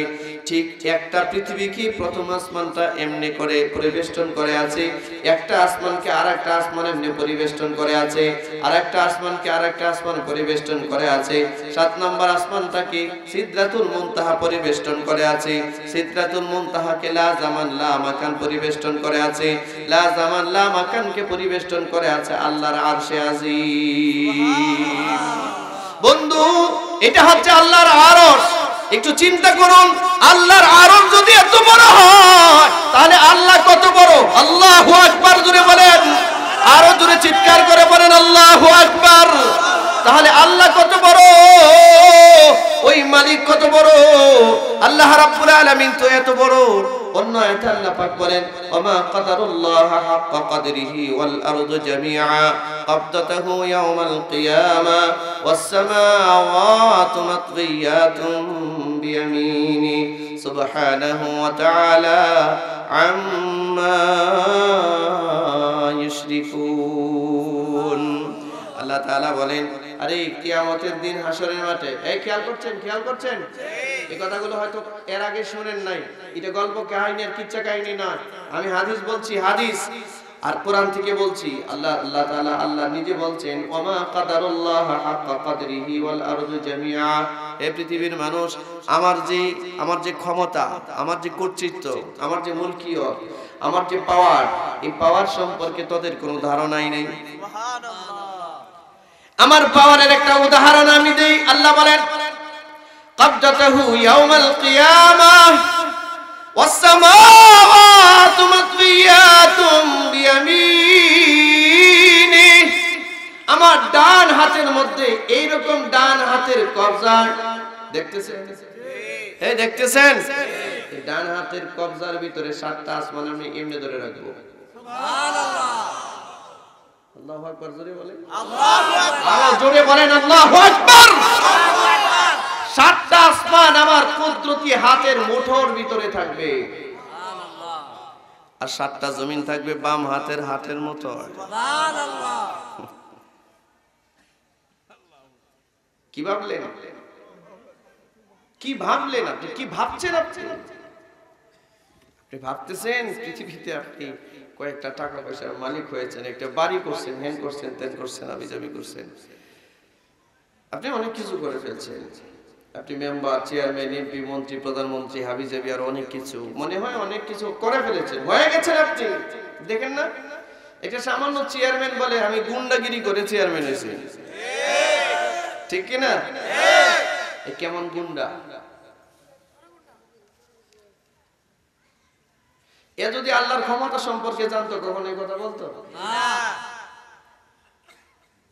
ঠিক একটা পৃথিবীকে প্রথম আসমানটা এমনি করে পরিবেষ্টন করে আছে, একটা আসমানকে আরেকটা আসমান এমনি পরিবেষ্টন করে আছে, আরেকটা আসমানকে আরেকটা আসমান পরিবেষ্টন করে আছে। 7 নম্বর আসমানটাকে সিদরাতুল মুনতাহা পরিবেষ্টন করে আছে, সিদরাতুল মুনতাহাকে লা জামান লা মাকান পরিবেষ্টন করে আছে, লা জামান লা মাকানকে পরিবেষ্টন করে আছে আল্লাহর আরশে আজিম। বন্ধু, এটা হচ্ছে আল্লাহর আরশ। একটু চিন্তা করুন, আল্লাহর আরশ যদি এত বড় হয় তাহলে আল্লাহ কত বড়। আল্লাহু আকবার জোরে বলেন, আরো জোরে চিৎকার করে বলেন আল্লাহু আকবার। তাহলে আল্লাহ কত বড়, ওই মালিক কত বড়, আল্লাহ রাব্বুল আলামিন তো এত বড়। অন্য আয়াতে আল্লাহ পাক বলেন ওমা কাদারুল্লাহ হাক্কা কদরিহি ওয়াল আরদু জামিআ ক্বাবদাতুহু ইয়াওমাল কিয়ামা ওয়াস সামাওয়াতু মাতওয়িয়াতুন বিয়ামিনি সুবহানাহু ওয়া তাআলা আম্মা ইউশরিকুন। আল্লাহ তাআলা বলেন, আরে কিয়ামতের দিন হাসরের মাঠে, এই খেয়াল করছেন এই কথাগুলো হয়তো এর আগে শুনেন নাই, এটা গল্প কাহিনী আর কিচ্ছা কাহিনী না, আমি হাদিস বলছি, হাদিস আর কোরআন থেকে বলছি। আল্লাহ তাআলা আল্লাহ নিজে বলছেন ওমা কাদারুল্লাহ হাক্কা কদরিহি ওয়াল আরদু জামিআ। এই পৃথিবীর মানুষ, আমার যে ক্ষমতা, আমার যে কর্তৃত্ব, আমার যে মুলকিয়ত, আমার যে পাওয়ার, এই পাওয়ার সম্পর্কে তোদের কোনো ধারণাই নেই। আমার পাওয়ারের একটা উদাহরণ আমি দেই। আল্লাহ বলেন ক্বাবদাতুহু ইয়াওমাল কিয়ামাহ ওয়াস সামাওয়াতু মাতওয়িয়াতুন বিয়ামিনি। আমার ডান হাতের মধ্যে এইরকম ডান হাতের কবজা দেখতেছেন, এই দেখতেছেন, এই ডান হাতের কবজার ভিতরে 7টা আসমান আমি এমনি ধরে রাখবো। সুবহানাল্লাহ, আল্লাহু আকবার। জোরে বলেন আল্লাহু আকবার, জোরে বলেন আল্লাহু আকবার। 7টা আসমান আমার কুদরতি হাতের মুঠোর ভিতরে থাকবে, সুবহানাল্লাহ। আর 7টা জমিন থাকবে বাম হাতের মতো, সুবহানাল্লাহ। কি ভাবলেন আপনি? কি ভাবছেন আপনি ভাবতেছেন পৃথিবীতে আপনি কয়েকটা টাকা পয়সার মালিক হয়েছেন, একটা বাড়ি করছেন, হ্যান করছেন, তেন করছেন, আবিজাবি করছেন, আপনি অনেক কিছু করে ফেলছেন। আপনি মেম্বার, চেয়ারম্যান, এমপি, মন্ত্রী, প্রধানমন্ত্রী, হাবিজাবি আর অনেক কিছু, মনে হয় অনেক কিছু করে ফেলেছেন, হয়ে গেছেন আপনি। দেখেন না, এটা সামান্য চেয়ারম্যান বলে আমি গুন্ডাগিরি করে চেয়ারম্যান হয়েছি, ঠিক কিনা? কেমন গুন্ডা! এ যদি আল্লাহর ক্ষমতা সম্পর্কে জানতো কখনো এই কথা বলতো না।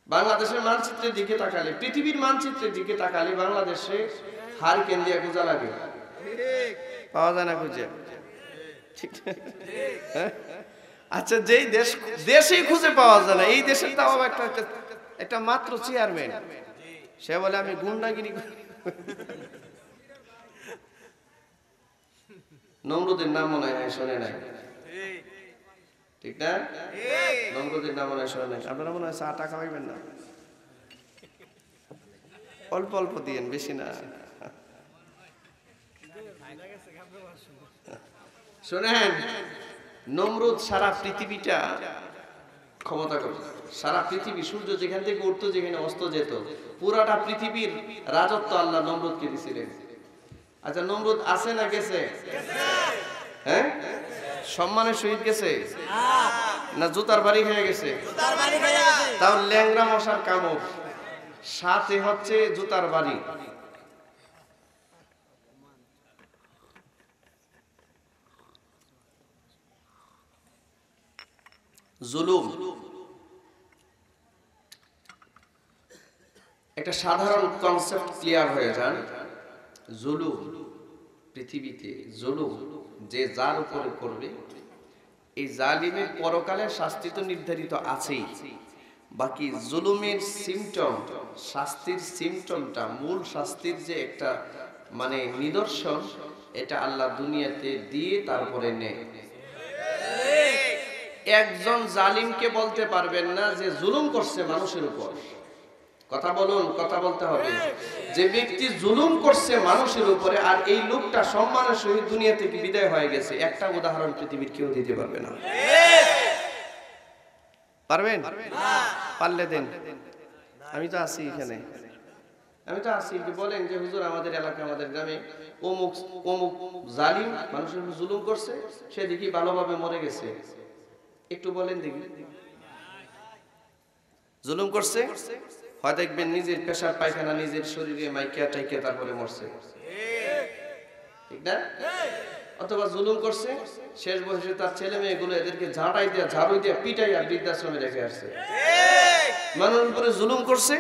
বাংলাদেশের মানচিত্রের দিকে তাকালে, পৃথিবীর মানচিত্রের দিকে তাকালে বাংলাদেশে হারিকেন দিয়ে খোঁজা লাগে, পাওয়া যায় না খুঁজে, ঠিক? আচ্ছা, যেই দেশেই খুঁজে পাওয়া যায় না, এই দেশের তাও একটা মাত্র চেয়ারম্যান, সে বলে আমি গুন্ডাগিরি। নমরুদের নাম মনে হয় শোনে নাই, ঠিক না? নমরুদের নাম মনে হয় শোনে নাই। আপনারা মনে হয় 100 টাকা পাইবেন না, অল্প অল্প দিয়েন, বেশি না। শোনেন, নমরুদ সারা পৃথিবীটা ক্ষমতা করত, সারা পৃথিবী, সূর্য যেখান থেকে উঠতো, যেখানে অস্ত যেত, পুরাটা পৃথিবীর রাজত্ব আল্লাহ নমরুদকে দিয়েছিলেন। আচ্ছা, নমরুদ আছে না গেছে? হ্যাঁ, সম্মানের সহিত গেছে না জুতার বাড়ি হয়ে গেছে? তাও ল্যাংরা মশার কামড়, সাথে হচ্ছে জুতার বাড়ি। জুলুম একটা সাধারণ কনসেপ্ট ক্লিয়ার হয়ে যান। জুলুম পৃথিবীতে, জুলুম যে যার উপরে করবে, এই জালিমের পরকালের শাস্তি তো নির্ধারিত আছেই, বাকি জুলুমের সিমটম, শাস্তির সিমটমটা, মূল শাস্তির যে একটা মানে নিদর্শন, এটা আল্লাহ দুনিয়াতে দিয়ে তারপরে নেয়। একজন জালিমকে বলতে পারবেন না যে জুলুম করছে মানুষের উপর। কথা বলুন, কথা বলতে হবে। যে ব্যক্তি জুলুম করছে মানুষের উপরে আর এই লোকটা সম্মানের সহিত দুনিয়া থেকে বিদায় হয়ে গেছে, একটা উদাহরণ পৃথিবীর কেউ দিতে পারবে না। পারবেন? পারলে দেন, আমি তো আছি এখানে, আমি তো আছি। বলেন যে হুজুর আমাদের এলাকা, আমাদের গ্রামে অমুক অমুক জালিম মানুষের উপর জুলুম করছে, সে দেখি ভালোভাবে মরে গেছে, একটু বলেন দেখি। জুলুম করছে, হয় দেখবেন নিজের পেশাব পায়খানা নিজের শরীরে মাইকিয়া টাইকিয়া তারপরে মরছে, ঠিক না? অথবা জুলুম করছে, শেষ বয়সে তার ছেলে মেয়েগুলো এদেরকে ঝাড়াই দিয়া, ঝাড়ু দিয়া, পিটাই আর বৃদ্ধাশ্রমে রেখে আসছে। মানুষের উপরে জুলুম করছে,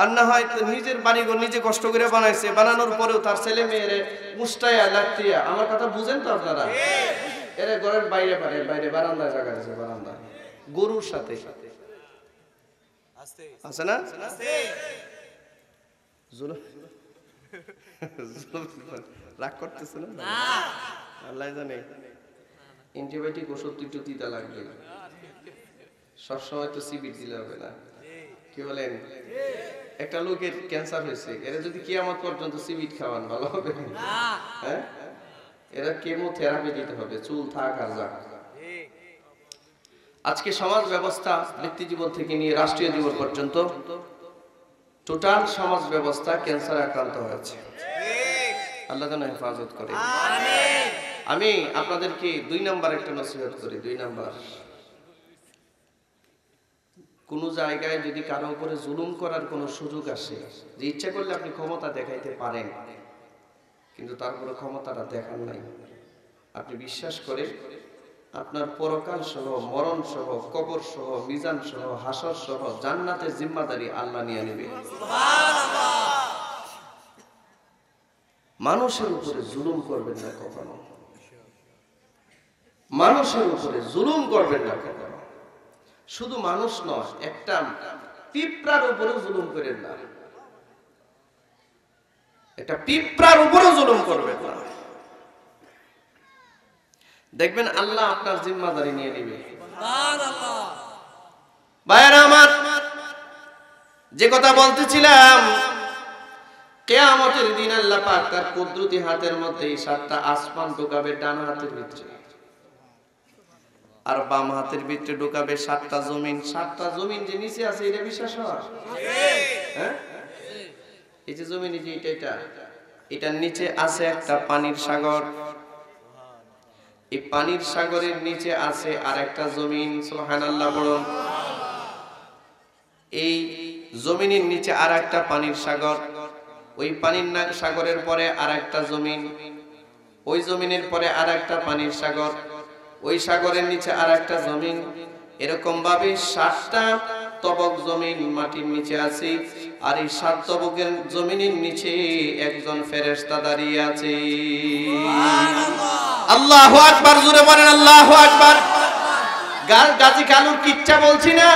আর না হয় নিজের বাড়িঘর নিজে কষ্ট করে বানাইছে, বানানোর পরেও তার ছেলে মেয়েরে মুষ্টাইয়া লাটিয়া, আমার কথা বুঝেন তো আপনারা, এরা ঘরের বাইরে বাইরে বারান্দায় জায়গা আছে, বারান্দায় গরুর সাথে আছে না, রাগ করতেছে না, আল্লাহ জানে। অ্যান্টিবায়োটিক ওষুধ একটু দিতে লাগবে, সবসময় তো সিবিট দিলে হবে না, কি বলেন? একটা লোকের ক্যান্সার হয়েছে, এরা যদি কিয়ামত পর্যন্ত সিবিট খাওয়ান ভালো হবে? হ্যাঁ, এরা কেমোথেরাপি দিতে হবে, চুল থাক আর যাক। আজকে সমাজ ব্যবস্থা ব্যক্তি জীবন থেকে নিয়ে রাষ্ট্রীয় জীবন পর্যন্ত টোটাল সমাজ ব্যবস্থা ক্যান্সারে আক্রান্ত হয়েছে। আল্লাহ যেন হেফাজত করে। আমি আপনাদেরকে 2 নাম্বার একটা নসিহত করি। 2 নাম্বার, কোন জায়গায় যদি কারো উপরে জুলুম করার কোন সুযোগ আসে, যে ইচ্ছা করলে আপনি ক্ষমতা দেখাইতে পারেন কিন্তু তারপরে ক্ষমতাটা দেখান নাই, আপনি বিশ্বাস করে আপনার পরকাল সহ, মরণ সহ, কবর সহ, মিজান সহ, হাসর সহ জান্নাতের জিম্মাদারি আল্লাহ নিয়ে নেবে। মানুষের উপরে জুলুম করবেন না কখনো, মানুষের উপরে জুলুম করবেন না কখনো। শুধু মানুষ নয়, একটা পিঁপড়ার উপরেও জুলুম করেন না, একটা পিঁপড়ার উপরেও জুলুম করবেন না, দেখবেন আল্লাহ আপনার জিম্মাদারি নিয়ে নেবে। ভাইরা আমার, যে কথা বলতেছিলাম, কিয়ামতের দিন আল্লাহ পাক তার কুদরতি হাতের মধ্যে 7টা আসমান ঢোকাবে ডান হাতের ভিতরে, আর বাম হাতের ভিতরে ঢোকাবে 7টা জমিন। 7টা জমিন যে নিচে আছে, এটা বিশ্বাস হয়? হ্যাঁ, এই যে জমিন, এই যে এটার নিচে আছে একটা পানির সাগর, এই পানির সাগরের নিচে আছে আর একটা জমিন। সুবহানাল্লাহ বলুন। এই জমিনের নিচে আর একটা পানির সাগর, ওই পানির সাগরের পরে আর একটা জমিন, ওই জমিনের পরে আর একটা পানির সাগর, ওই সাগরের নিচে আর একটা জমিন। এরকম ভাবে 7টা তবক জমিন মাটির নিচে আছে, আর এই 7 তবকের জমিনের নিচে একজন ফেরেশতা দাঁড়িয়ে আছে। আল্লাহু আকবার, জোরে বলেন আল্লাহু আকবার। গাজী কালুর কিচ্ছা বলছি না,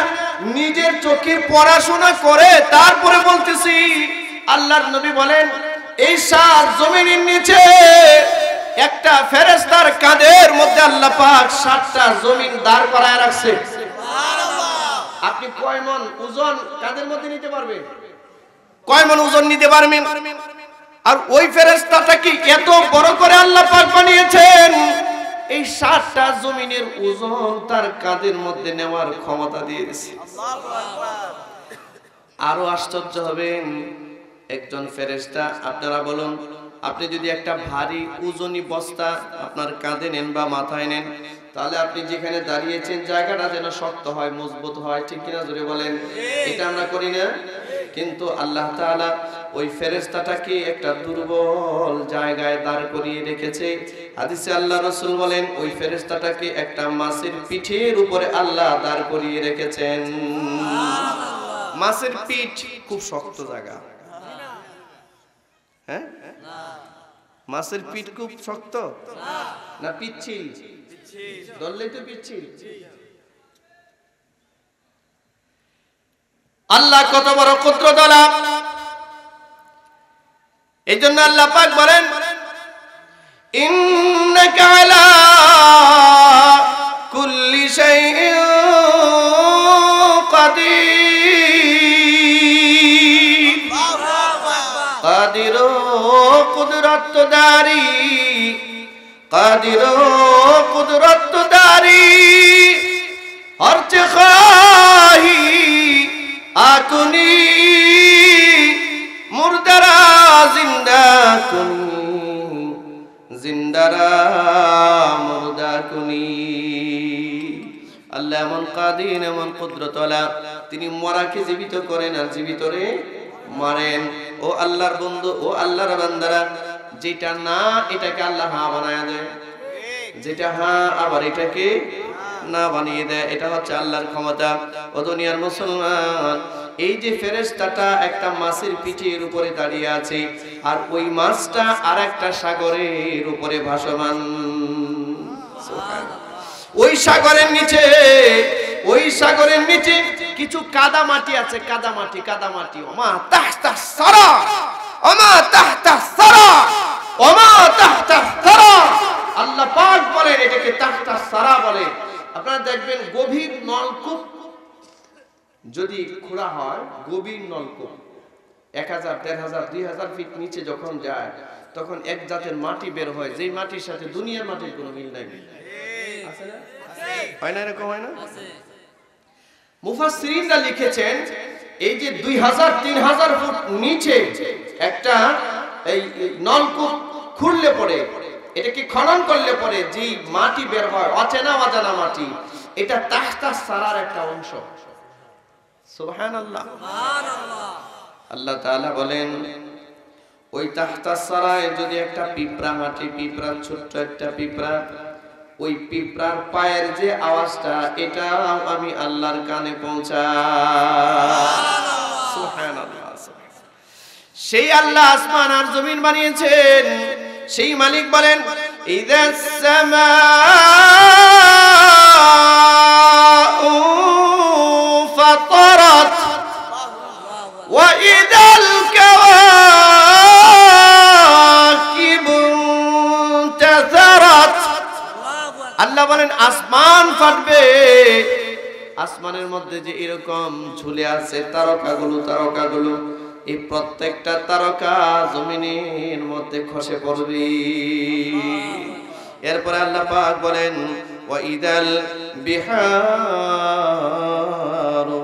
নিজের চোখে পড়াশোনা করে তারপরে বলতেছি। আল্লাহর নবী বলেন, এই 7 জমিনের নিচে একটা ফেরেশতার কাঁধের মধ্যে আল্লাহ পাক 7টা জমিন দাঁড় করায় রাখছে। আপনি কয় মন ওজন কাঁধের মধ্যে নিতে পারবেন? কয় মন ওজন নিতে পারবেন? আর ওই ফেরেশতাটা কি এত বড় করে আল্লাহ পাক বানিয়েছেন, এই 7টা জমিনের ওজন তার কাঁধের মধ্যে নেওয়ার ক্ষমতা দিয়ে দিয়েছে। আরো আশ্চর্য হবেন, একজন ফেরেশতা, আপনারা বলুন, আপনি যদি একটা ভারী ওজনী বস্তা আপনার কাঁধে নেন বা মাথায় নেন, তাহলে আপনি যেখানে দাঁড়িয়েছেন জায়গাটা যেন শক্ত হয়, মজবুত হয়, ঠিক কিনা জোরে বলেন? এটা আমরা করি না? কিন্তু আল্লাহ তাআলা ওই ফেরেশতাটাকে একটা দুর্বল জায়গায় দাঁড় করিয়ে রেখেছে। হাদিসে আল্লাহ রাসূল বলেন, ওই ফেরেশতাটাকে একটা মাছের পিঠের উপরে আল্লাহ দাঁড় করিয়ে রেখেছেন। মাছের পিঠ খুব শক্ত জায়গা, হ্যাঁ? মাছের পিঠ খুব শক্ত না পিচ্ছিল? ধরলেই তো পিচ্ছিল। আল্লাহ কত বড় কুদরতওয়ালা! এইজন্য আল্লাহ পাক বলেন, ইন্নাকা আলা কুল্লি শাইইন কাদির। কাদির কুদরতদারি, কাদির কুদরতদারি, হর চে খাহি আকুনি, মুর্দারা জিন্দা কুনি, জিন্দারা মুর্দা কুনি। আল্লাহ এমন কাদির, এমন কুদরতওয়ালা, তিনি মরাকে জীবিত করেন আর জীবিতরে মারেন। ও আল্লাহর বন্ধু, ও আল্লাহর বান্দারা, যেটা না এটাকে আল্লাহ হ্যাঁ বানায় দেয়, যেটা হ্যাঁ আবার এটাকে না বানিয়ে দেয়। এটা হচ্ছে আল্লাহর ক্ষমতা। ও দুনিয়ার মুসলমান, এই যে ফেরেশতাটা একটা মাছের পিঠের উপরে দাঁড়িয়ে আছে, আর ওই মাছটা আর একটা সাগরের উপরে ভাসমান। ওই সাগরের নিচে কিছু কাদা মাটি আছে, কাদা মাটি। ওমা তাহতা সারা, ওমা তাহতা সারা, ওমা তাহতা সারা। আল্লাহ পাক বলেন এটাকে তাহতা সারা বলে। আপনারা দেখবেন গভীর নলকূপ যদি খোঁড়া হয়, গভীর নলকূপ 1000, 1500, 2000 ফিট নিচে যখন যায়, তখন এক জাতের মাটি বের হয়, যেই মাটির সাথে দুনিয়ার মাটির কোনো মিল নাই। আছে না? হয় না? এরকম হয় না? মুফাসসিরিনরা লিখেছেন এই যে 2000-3000 ফুট নিচে একটা এই নলকূপ খুঁড়লে পড়ে, এটাকে খনন করলে পরে যে মাটি বের হয়, অচেনা অজানা মাটি, এটা তাহতা সারার একটা অংশ। সুবহানাল্লাহ। আল্লাহ তাআলা বলেন ওই তাহতা সারায় যদি একটা পিঁপড়া হাঁটে, পিঁপড়া, ছোট্ট একটা পিঁপড়া, ওই পিঁপড়ার পায়ের যে আওয়াজটা, এটা আমি আল্লাহর কানে পৌঁছাই। সুবহানাল্লাহ। সেই আল্লাহ আসমান আর জমিন বানিয়েছেন, সেই মালিক বলেন ইযাস সামাউ ফাতারাত ওয়া ইদাল কাওয়াকিবু তাসারাত। আল্লাহ বলেন আসমান ফাটবে, আসমানের মধ্যে যে এরকম ঝুলে আছে তারকাগুলো, এই প্রত্যেকটা তারকা জমিনের মধ্যে খসে পড়বে। এরপরে আল্লাহ পাক বলেন ওয়া ইদাল বিহারু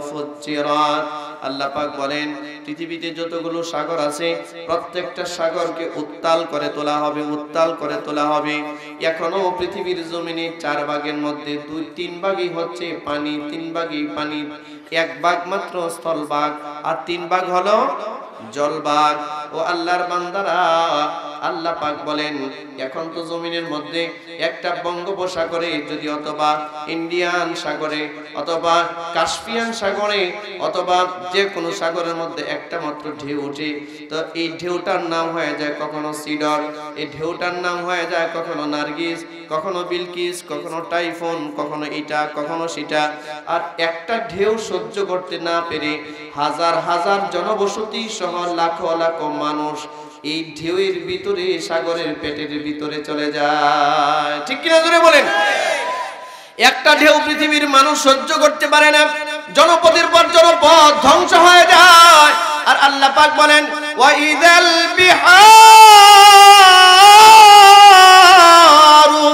ফুজ্জিরাত। আল্লাহ পাক বলেন পৃথিবীতে যতগুলো সাগর আছে, প্রত্যেকটা সাগরকে উত্তাল করে তোলা হবে। এখনো পৃথিবীর জমিনে 4 ভাগের মধ্যে 2-3 ভাগই হচ্ছে পানি, 3 ভাগই পানি, 1 ভাগ মাত্র স্থলভাগ, আর 3 ভাগ হলো জলভাগ। ও আল্লাহর বান্দারা, আল্লাহ পাক বলেন এখন তো জমিনের মধ্যে একটা বঙ্গোপসাগরে যদি, অথবা ইন্ডিয়ান সাগরে, অথবা কাস্পিয়ান সাগরে, অথবা যে কোনো সাগরের মধ্যে একটা মাত্র ঢেউ ওঠে, তো এই ঢেউটার নাম হয়ে যায় কখনো সিডর, এই ঢেউটার নাম হয়ে যায় কখনো নার্গিস, কখনো বিলকিস, কখনো টাইফুন, কখনো এটা, কখনো সেটা। আর একটা ঢেউ সহ্য করতে না পেরে হাজার হাজার জনবসতি সহ লাখো লাখো মানুষ এই ঢেউয়ের ভিতরে, সাগরের পেটের ভিতরে চলে যায়। ঠিক কিনা জোরে বলেন? একটা ঢেউ পৃথিবীর মানুষ সহ্য করতে পারে না, জনপদের পর জনপদ ধ্বংস হয়ে যায়। আর আল্লাহ পাক বলেন ওয়া ইযাল বিহারু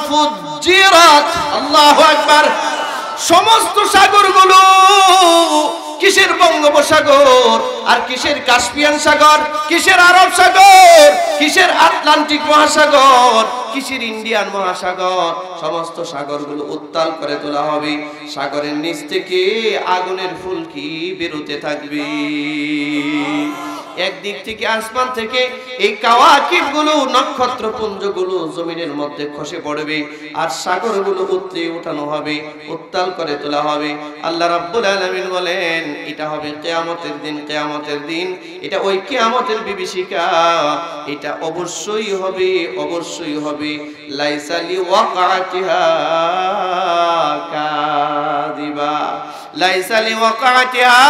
ফুজ্জিরাত। আল্লাহু আকবার। সমস্ত সাগরগুলো, কিসের বঙ্গোপসাগর, আর কিসের কাস্পিয়ান সাগর, কিসের আরব সাগর, কিসের আটলান্টিক মহাসাগর, কিসের ইন্ডিয়ান মহাসাগর, সমস্ত সাগরগুলো উত্তাল করে তোলা হবে। সাগরের নিচ থেকে আগুনের ফুলকি বেরোতে থাকবে। একদিক থেকে আসমান থেকে এই কাওয়াকিবগুলো, নক্ষত্রপুঞ্জগুলো জমিনের মধ্যে খসে পড়বে, আর সাগরগুলো উতলে ওঠানো হবে, উত্তাল করে তোলা হবে। আল্লাহ রাব্বুল আলামিন বলেন এটা হবে কিয়ামতের দিন। এটা ওই কিয়ামতের বিভীষিকা, এটা অবশ্যই হবে। লাইসা লিওয়াকাতিহা কাযিবা, লাইসা লিওয়াকাতিহা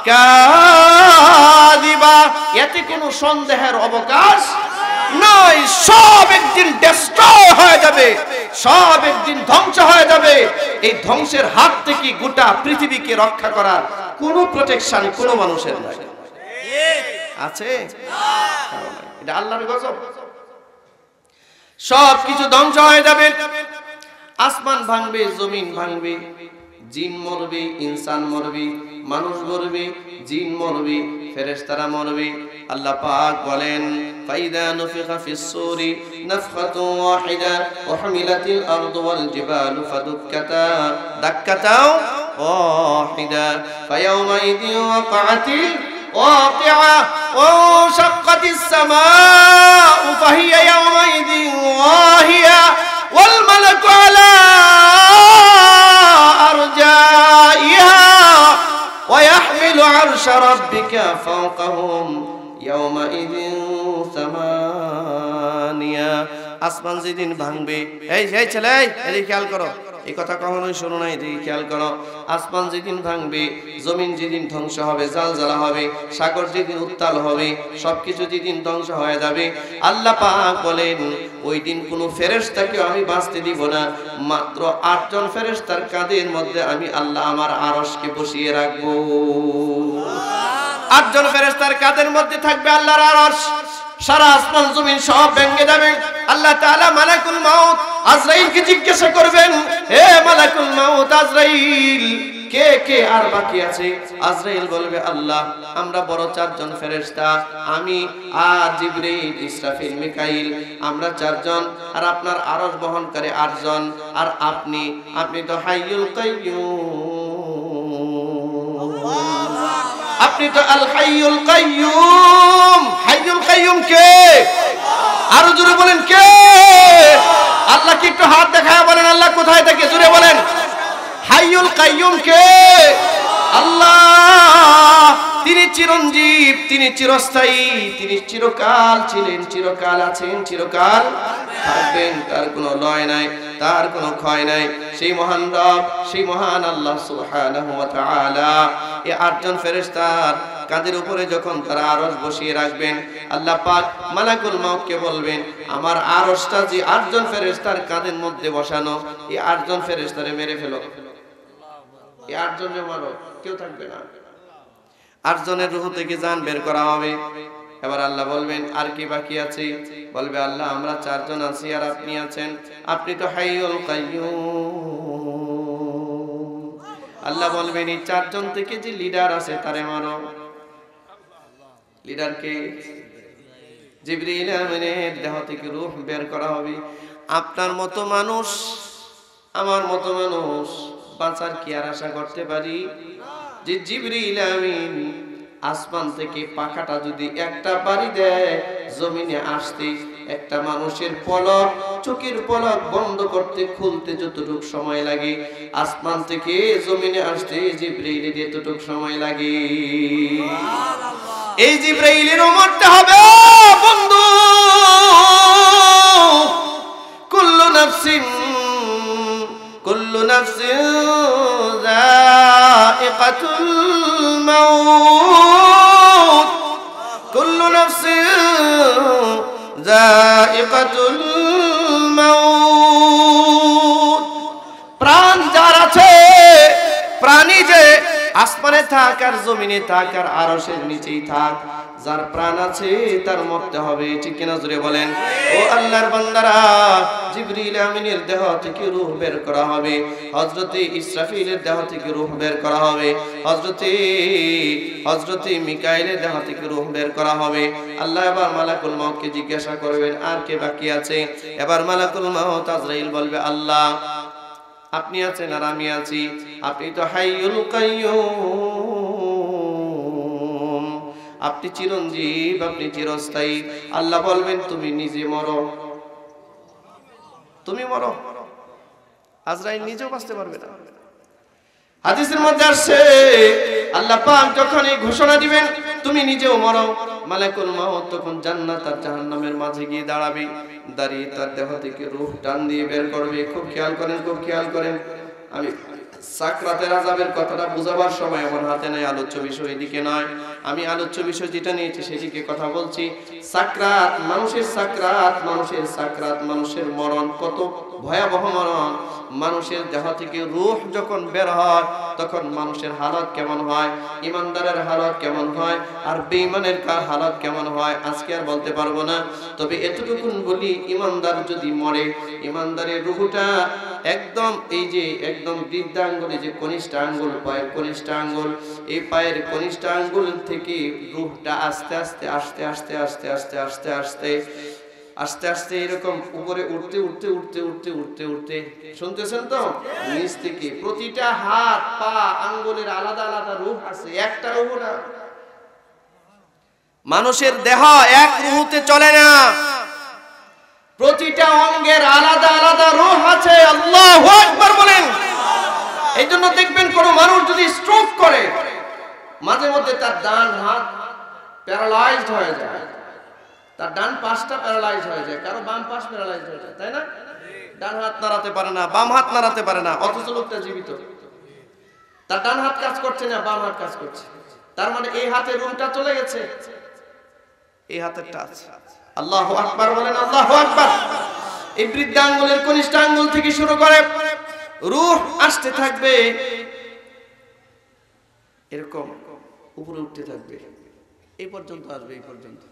কাযিবা, এতে কোনো সন্দেহের অবকাশ নাই। সব একদিন ডিস্ট্রয় হয়ে যাবে, সব একদিন ধ্বংস হয়ে যাবে। এই ধ্বংসের হাত থেকে গোটা পৃথিবীকে রক্ষা করার কোনো প্রোটেকশন কোনো মানুষের নাই। আছে? এটা আল্লাহর গজব। সব কিছু ধ্বংস হয়ে যাবে, আসমান ভাঙবে, জমিন ভাঙবে, জিন মরবে, ইনসান মরবে, মানুষ মরবে, জিন মরবে, ফেরেশতারা মরবে। আল্লাহ পাক বলেন ফাইদা নুফিখা ফিস সূরি নাফখাতুন ওয়াহিদা ওয়া হামিলাতিল আরদু ওয়াল জিবালু ফাদুক্কাতা দাক্কাতাও ওয়াহিদা ফায়াউমাইদিন ওয়াকাআতিল ওয়াকিআ ওয়া শাক্কাতিস সামাউ ফাহিয়া ইয়াউমাইদিন ওয়াহিয়া ওয়াল মালাকু আলা আরজাইহা ওয়া ইয়াহমিলু আরশা রাব্বিকা ফাওকাহুম ইয়াওমাইযিন সামানিয়া। আসমান যেদিন ভাঙবে, এই ছেলে এদিকে খেয়াল করো, এই কথা কখনোই শোনো না, এদিকে খেয়াল করো। আসমান যেদিন ভাঙবে, জমিন যেদিন ধ্বংস হবে, জালজালা হবে, সাগর যেদিন উত্তাল হবে, সবকিছু যেদিন ধ্বংস হয়ে যাবে, আল্লাহ পাক বলেন ওই দিন কোনো ফেরেশতাকে আমি বাঁচতে দিব না। মাত্র 8 জন ফেরেশতার কাঁধের মধ্যে আমি আল্লাহ আমার আরশকে বসিয়ে রাখবো। 8 জন ফেরেশতার কাঁধের মধ্যে থাকবে আল্লাহর আরশ। সারা আসমান জমিন সব ভেঙে যাবে। আল্লাহ তাআলা মালাকুল মাউত আজরাইলকে জিজ্ঞাসা করবেন, হে মালাকুল মাউত আজরাইল, কে কে আর বাকি আছে? আজরাইল বলবে, আল্লাহ আমরা বড় 4 জন ফেরেশতা, আমি আর জিবরাইল, ইসরাফিল, মিকাইল, আমরা 4 জন, আর আপনার আরশ বহনকারী 8 জন, আর আপনি তো হাইয়ুল কাইয়্যুম, আপনি তো আল হাইয়ুল কাইয়্যুম। হাইয়ুল কাইয়্যুম কে? আরো জোরে বলেন কে? আল্লাহ কি একটু হাত দেখায় বলেন আল্লাহ কোথায় থাকে? জোরে বলেন হাইয়ুল কাইয়্যুম কে? আল্লাহ। তিনি চিরঞ্জীব, তিনি চিরস্থায়ী, তিনি চিরকাল ছিলেন, চিরকাল আছেন, চিরকাল থাকবেন। তার কোনো লয় নাই, তার কোনো ক্ষয় নাই। সেই মহান রব, সেই মহান আল্লাহ সুবহানাহু ওয়া তাআলা এই 8 জন ফেরেশতার কাঁধের উপরে যখন তারা আরশ বসিয়ে রাখবেন, আল্লাহ পাক মালাকুল মাউতকে বলবেন, আমার আরশটা যে 8 জন ফেরেশতার কাঁধের মধ্যে বসানো, এই 8 জন ফেরেশতারে মেরে ফেলো। এই 8 জনের মারো, কেউ থাকবে না। 8 জনের রূহ থেকে জান বের করা হবে। এবার আল্লাহ বলবেন, আর কি বাকি আছে? বলবে, আল্লাহ আমরা 4 জন আছি আর আপনি আছেন, আপনি তো হাইয়ুল কাইয়্যুম। আল্লাহ বলবেন, এই 4 জন থেকে যে লিডার আছে তারে মারো। লিডার কে? জিবরিল আমিনের দেহ থেকে রূহ বের করা হবে। আপনার মতো মানুষ, আমার মতো মানুষ বাঁচার কি আর আশা করতে পারি? যে জিবরিল আমিন আসমান থেকে পাখাটা যদি একটা বাড়ি দেয়, জমিনে আসতে একটা মানুষের পলক, চোখের পলক বন্ধ করতে খুলতে যতটুক সময় লাগে, আসমান থেকে জমিনে আসতে জিবরাইলের এতটুক সময় লাগে। এই জিবরাইলেরও মরতে হবে বন্ধু। কুল্লু নাফসিন যায়িকাতুল মাউত, কুল্লু নাফসিন যায়িকাতুল মাউত। প্রাণ যার আছে, প্রাণী যে আসমানে থাক আর জমিনে থাক আর আরশের নিচেই থাক, যার প্রাণ আছে তার মরতে হবে। ঠিক কিনা জোরে বলেন। ও আল্লাহর বান্দারা, জিবরিল আমিনের দেহ থেকে রূহ বের করা হবে, হযরতে ইসরাফিলের দেহ থেকে রূহ বের করা হবে, হযরতে মিকাইলের দেহ থেকে রূহ বের করা হবে। আল্লাহ এবার মালাকুল মাউতকে জিজ্ঞাসা করবেন, আর কে বাকি আছে? এবার মালাকুল মাউত আজরাইল বলবে, আল্লাহ আপনি আছেন আর আমি আছি, আপনি তো হাইয়ুল কাইয়্যুম, আপনি চিরঞ্জীব, আপনি চিরস্থায়ী। আল্লাহ বলবেন, তুমি নিজে মরো, তুমি মরো। আজরাইল নিজেও বাঁচতে পারবে না। হাদিসের মধ্যে আসছে, আল্লাহ পাক যখন এই ঘোষণা দিবেন, তুমি নিজেও মরো, মালাকুল মাউত তখন জান্নাত আর জাহান্নামের মাঝে গিয়ে দাঁড়াবে, দাঁড়িয়ে তার দেহ থেকে রূহ টান দিয়ে বের করবে। খুব খেয়াল করেন, খুব খেয়াল করেন। আমি সাকরাতের আযাবের কথাটা বুঝাবার সময় আমার হাতে নাই, আলোচ্য বিষয় এদিকে নয়। আমি আলোচ্য বিষয় যেটা নিয়েছি সেদিকে কথা বলছি। সাকরাত, মানুষের সাকরাত, মানুষের সাকরাত, মানুষের মরণ কত ভয়াবহ মরণ। মানুষের দেহ থেকে রূহ যখন বের হয় তখন মানুষের হালত কেমন হয়, ইমানদারের হালত কেমন হয়, আর বেঈমানের হালত কেমন হয় আজকে আর বলতে পারবো না। তবে এতটুকুন বলি, ইমানদার যদি মরে, ইমানদারের রূহটা একদম এই যে একদম বৃদ্ধাঙ্গুলে যে কনিষ্ঠ আঙ্গুল, পায়ের কনিষ্ঠ আঙ্গুল, এই পায়ের কনিষ্ঠ আঙ্গুল থেকে রূহটা আস্তে আস্তে আস্তে আস্তে আস্তে আস্তে আস্তে আস্তে আস্তে আস্তে এরকম উপরে উঠতে উঠতে উঠতে উঠতে উঠতে উঠতে, শুনতেছেন তো, নিচ থেকে প্রতিটা হাত পা আঙ্গুলের আলাদা আলাদা রূহ আছে, একটা রূহ না। মানুষের দেহ এক রূহতে চলে না, প্রতিটা অঙ্গের আলাদা আলাদা রূহ আছে। আল্লাহু আকবার বলেন। এই জন্য দেখবেন কোন মানুষ যদি স্ট্রোক করে, মাঝে মধ্যে তার ডান হাত প্যারালাইজড হয়ে যায়, তার ডান পাশটা প্যারালাইজ হয়ে যায়, কারো বাম পাশ প্যারালাইজ হয়ে যায়, তাই না? ডান হাত নাড়াতে পারে না, বাম হাত নাড়াতে পারে না, অথচ লোকটা জীবিত। তার ডান হাত কাজ করছে না, বাম হাত কাজ করছে, তার মানে এই হাতের রুমটা চলে গেছে, এই হাতের টাচ। আল্লাহু আকবার বলেন, আল্লাহু আকবার। এই বৃদ্ধাঙ্গুলের কনিষ্ঠ আঙ্গুল থেকে শুরু করে রূহ আসতে থাকবে, এরকম উপরে উঠতে থাকবে, এই পর্যন্ত আসবে, এই পর্যন্ত।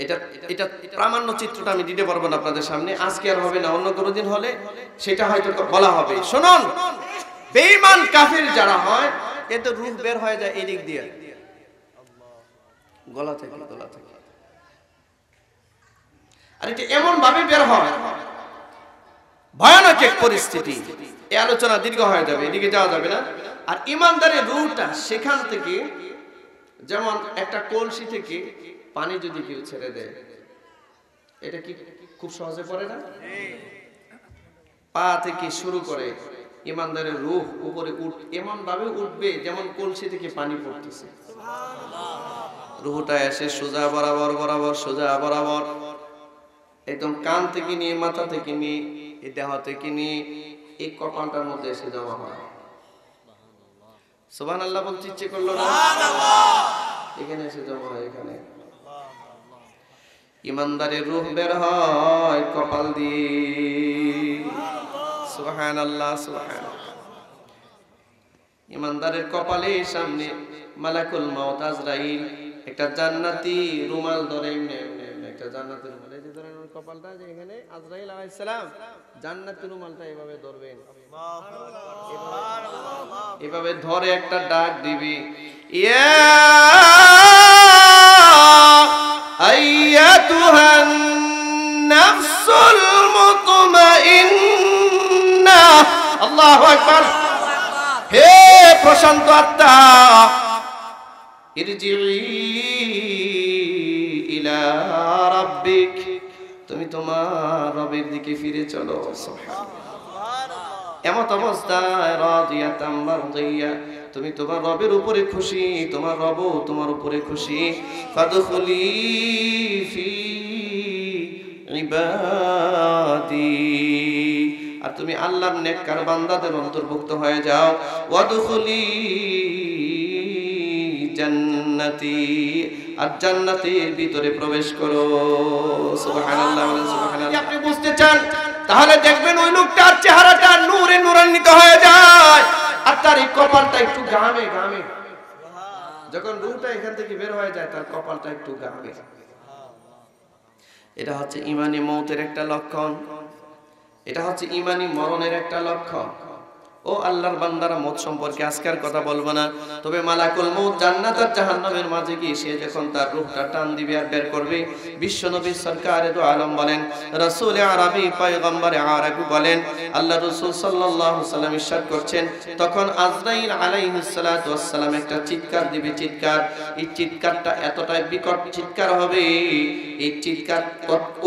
এটা এটা প্রামাণ্য চিত্রটা আমি দিতে পারবো না আপনাদের সামনে, আজকে আর হবে না, অন্য কোনো দিন হলে সেটা হয়তো বলা হবে। শুনুন, বেঈমান কাফির যারা হয়, এতে রূহ বের হয়ে যায় এই দিক দিয়ে, গলা থেকে, গলা থেকে। আর এটা এমন ভাবে বের হয়, ভয়ানক এক পরিস্থিতি। এই আলোচনা দীর্ঘ হয়ে যাবে, এদিকে যাওয়া যাবে না। আর ইমানদারের রূহটা সেখান থেকে, যেমন একটা কলসি থেকে পানি যদি কেউ ছেড়ে দেয়, এটা কি খুব সহজে পড়ে না? পা থেকে শুরু করে ইমানদারের রূহ উপরে এমন ভাবে উঠবে যেমন কলসি থেকে পানি পড়তেছে। রূহটা এসে সোজা বরাবর বরাবর, সোজা বরাবর, একদম কান থেকে নিয়ে, মাথা থেকে নিয়ে, এই দেহ থেকে নিয়ে এই কপালটার মধ্যে এসে জমা হয়। সুবহানাল্লাহ বলতে ইচ্ছে করলো না? এখানে এসে জমা হয়, এখানে। ইমানদারের রূহ বের হয় কপাল দিয়ে। সুবহানাল্লাহ, সুবহানাল্লাহ। ইমানদারের কপালের সামনে মালাকুল মউত আজরাইল একটা জান্নাতি রুমাল ধরে, একটা জান্নাতি রুমাল, এই যে ধরেন ওই কপালটা, যে এখানে আজরাইল আলাইহিস সালাম জান্নাতি রুমালটা এভাবে ধরবেন, এভাবে ধরে একটা ডাক দিবি, ইয়া আইয়াতুহান নাফসুল মুতমাইন্না। আল্লাহু আকবার। হে প্রশান্ত আত্মা, ইরজিই ইলা রাব্বিক, তুমি তোমার রবের দিকে ফিরে চলো। সুবহানাল্লাহ। এমত অবস্থায় রাদিয়াতাম মারদিয়া, তুমি তোমার রবের উপরে খুশি, তোমার রবও তোমার উপরে খুশি। ফাদখুলি ফি ইবাদি, আর তুমি আল্লাহর নেককার বান্দাদের অন্তর্ভুক্ত হয়ে যাও। ওয়াদখুলি জান্নাতি, আর জান্নাতের ভিতরে প্রবেশ করো। সুবহানাল্লাহ, সুবহানাল্লাহ। আপনি বুঝতে চান, তাহলে দেখবেন ওই লোকটার চেহারাটা নূরে নূরান্বিত হয়ে যায়, আর তার এই কপালটা একটু ঘামে ঘামে। যখন রূহটা এখান থেকে বের হয়ে যায়, তার কপালটা একটু ঘামে। এটা হচ্ছে ঈমানি মওতের একটা লক্ষণ, এটা হচ্ছে ঈমানি মরণের একটা লক্ষণ। ও আল্লাহর বান্দারা, মওত সম্পর্কে আজকের কথা বলবো না, তবে মালাকুল মওত জান্নাত আর জাহান্নামের মাঝে গিয়ে সে যখন তার রূহটা টান দিবে আর বের করবে, বিশ্বনবী সরকারে দু আলম বলেন, রাসূল আরবি পয়গম্বরে আরবি বলেন, আল্লাহ রাসূল সাল্লাল্লাহু আলাইহি ওয়াসাল্লাম ইরশাদ করছেন, তখন আজরাইল আলাইহিস সালাতু ওয়াস সালাম একটা চিৎকার দিবে, চিৎকার। এই চিৎকারটা এতটাই বিকট চিৎকার হবে, এই চিৎকার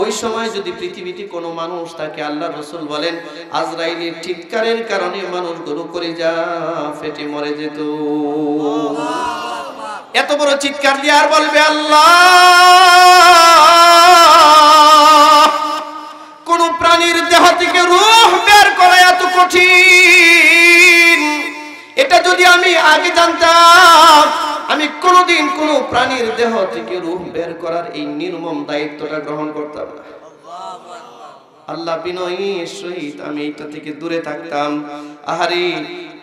ওই সময় যদি পৃথিবীতে কোনো মানুষ থাকে, আল্লাহ রাসূল বলেন আজরাইলের চিৎকারের কারণে মানুষগুলো কলিজা ফেটে মরে যেত। এত বড় চিৎকার দিয়ে আর বলবে আল্লাহ। কোন প্রাণীর দেহ থেকে রূহ বের করা এত কঠিন, এটা যদি আমি আগে জানতাম, আমি কোনোদিন কোনো প্রাণীর দেহ থেকে রূহ বের করার এই নির্মম দায়িত্বটা গ্রহণ করতাম না। আল্লাহ, বিনয়ের সহিত আমি এটা থেকে দূরে থাকতাম। আহারে,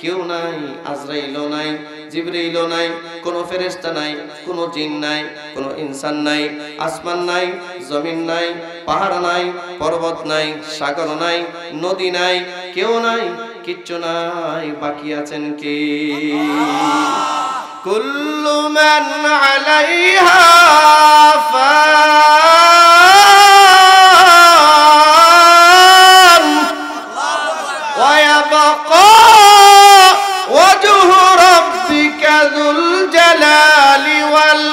কেউ নাই, আজরাইলও নাই, জিবরাইলও নাই, কোনো ফেরেশতা নাই, কোনো জিন নাই, কোনো ইনসান নাই, আসমান নাই, জমিন নাই, পাহাড় নাই, পর্বত নাই, সাগর নাই, নদী নাই, কেউ নাই, কিচ্ছু নাই, বাকি আছেন কে? কুল্লু মান আলাইহা ফান ওয়া ইয়াবকা ওয়াজহু রাব্বিকা যুল জালালি ওয়াল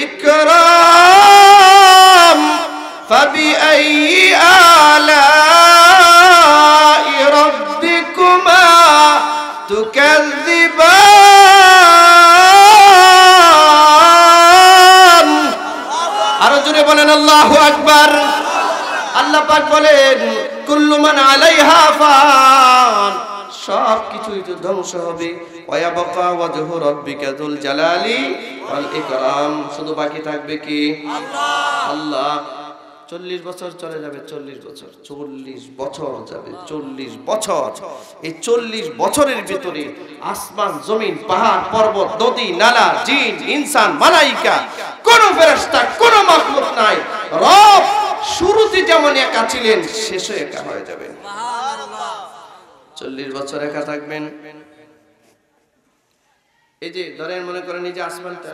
ইকরাম ফাবিআইয়ি আলাই রাব্বিকা বলেন আল্লাহু আকবার। আল্লাহ পাক বলেন কুল্লু মান আলাইহা ফান, সব কিছুই তো ধ্বংস হবে। ওয়ায়াবকা ওয়াজহু রাব্বিকা যুল জালালি ওয়াল ইকরাম, শুধু বাকি থাকবে কি? আল্লাহ। 40 বছর চলে যাবে, 40 বছর, 40 বছর যাবে, 40 বছর। এই 40 বছরের ভিতরে আসমান, জমিন, পাহাড়, পর্বত, নদী, নালা, জিন, ইনসান, মালাইকা, কোন ফেরেশতা, কোন মাখলুক নাই। রব শুরুতে যেমন একা ছিলেন, শেষে একা হয়ে যাবেন। সুবহানাল্লাহ। 40 বছর একা থাকবেন। এই যে ধরেন, মনে করেন এই যে আসমানটা,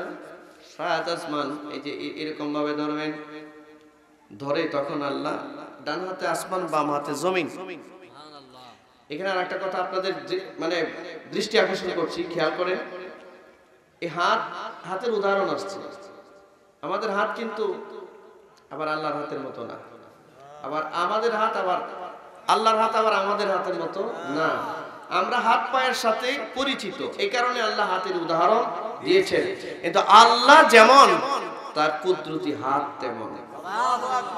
সাত আসমান, এই যে এরকম ভাবে ধরবেন, ধরে তখন আল্লাহ ডান হাতে আসমান, বাম হাতে জমিন। এখানে আর একটা কথা আপনাদের মানে দৃষ্টি আকর্ষণ করছি, খেয়াল করেন। এই হাতের উদাহরণ আসছে। আমাদের হাত কিন্তু আবার আল্লাহর হাতের মতো না, আবার আমাদের হাত আবার আল্লাহর হাত আবার আমাদের হাতের মতো না। আমরা হাত পায়ের সাথে পরিচিত, এই কারণে আল্লাহ হাতের উদাহরণ দিয়েছেন। কিন্তু আল্লাহ যেমন, তার কুদরতি হাত তেমন।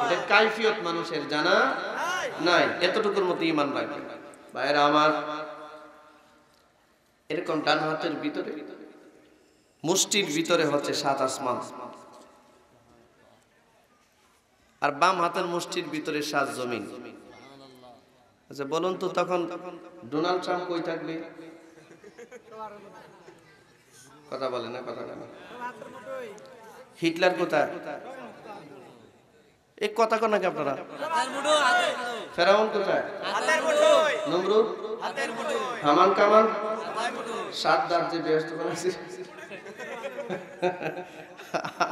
এটা কাইফিয়ত মানুষের জানা নাই, এতটুকুর মতো ঈমান রাখবে। ভাইরা আমার, এরকম ডান হাতের ভিতরে, মুষ্টির ভিতরে হচ্ছে 7 আসমান, আর বাম হাতের মুষ্টির ভিতরে 7 জমিন। আচ্ছা বলুন তো, তখন ডোনাল্ড ট্রাম্প কই থাকবে? কথা বলে না, কথা বলে না। হিটলার কোথায়? এক কথা কন নাকি আপনারা? ফেরাউন কোথায়? নমরুদ, হামান কামান, সাদ্দার যে ব্যস্ত বানাইছে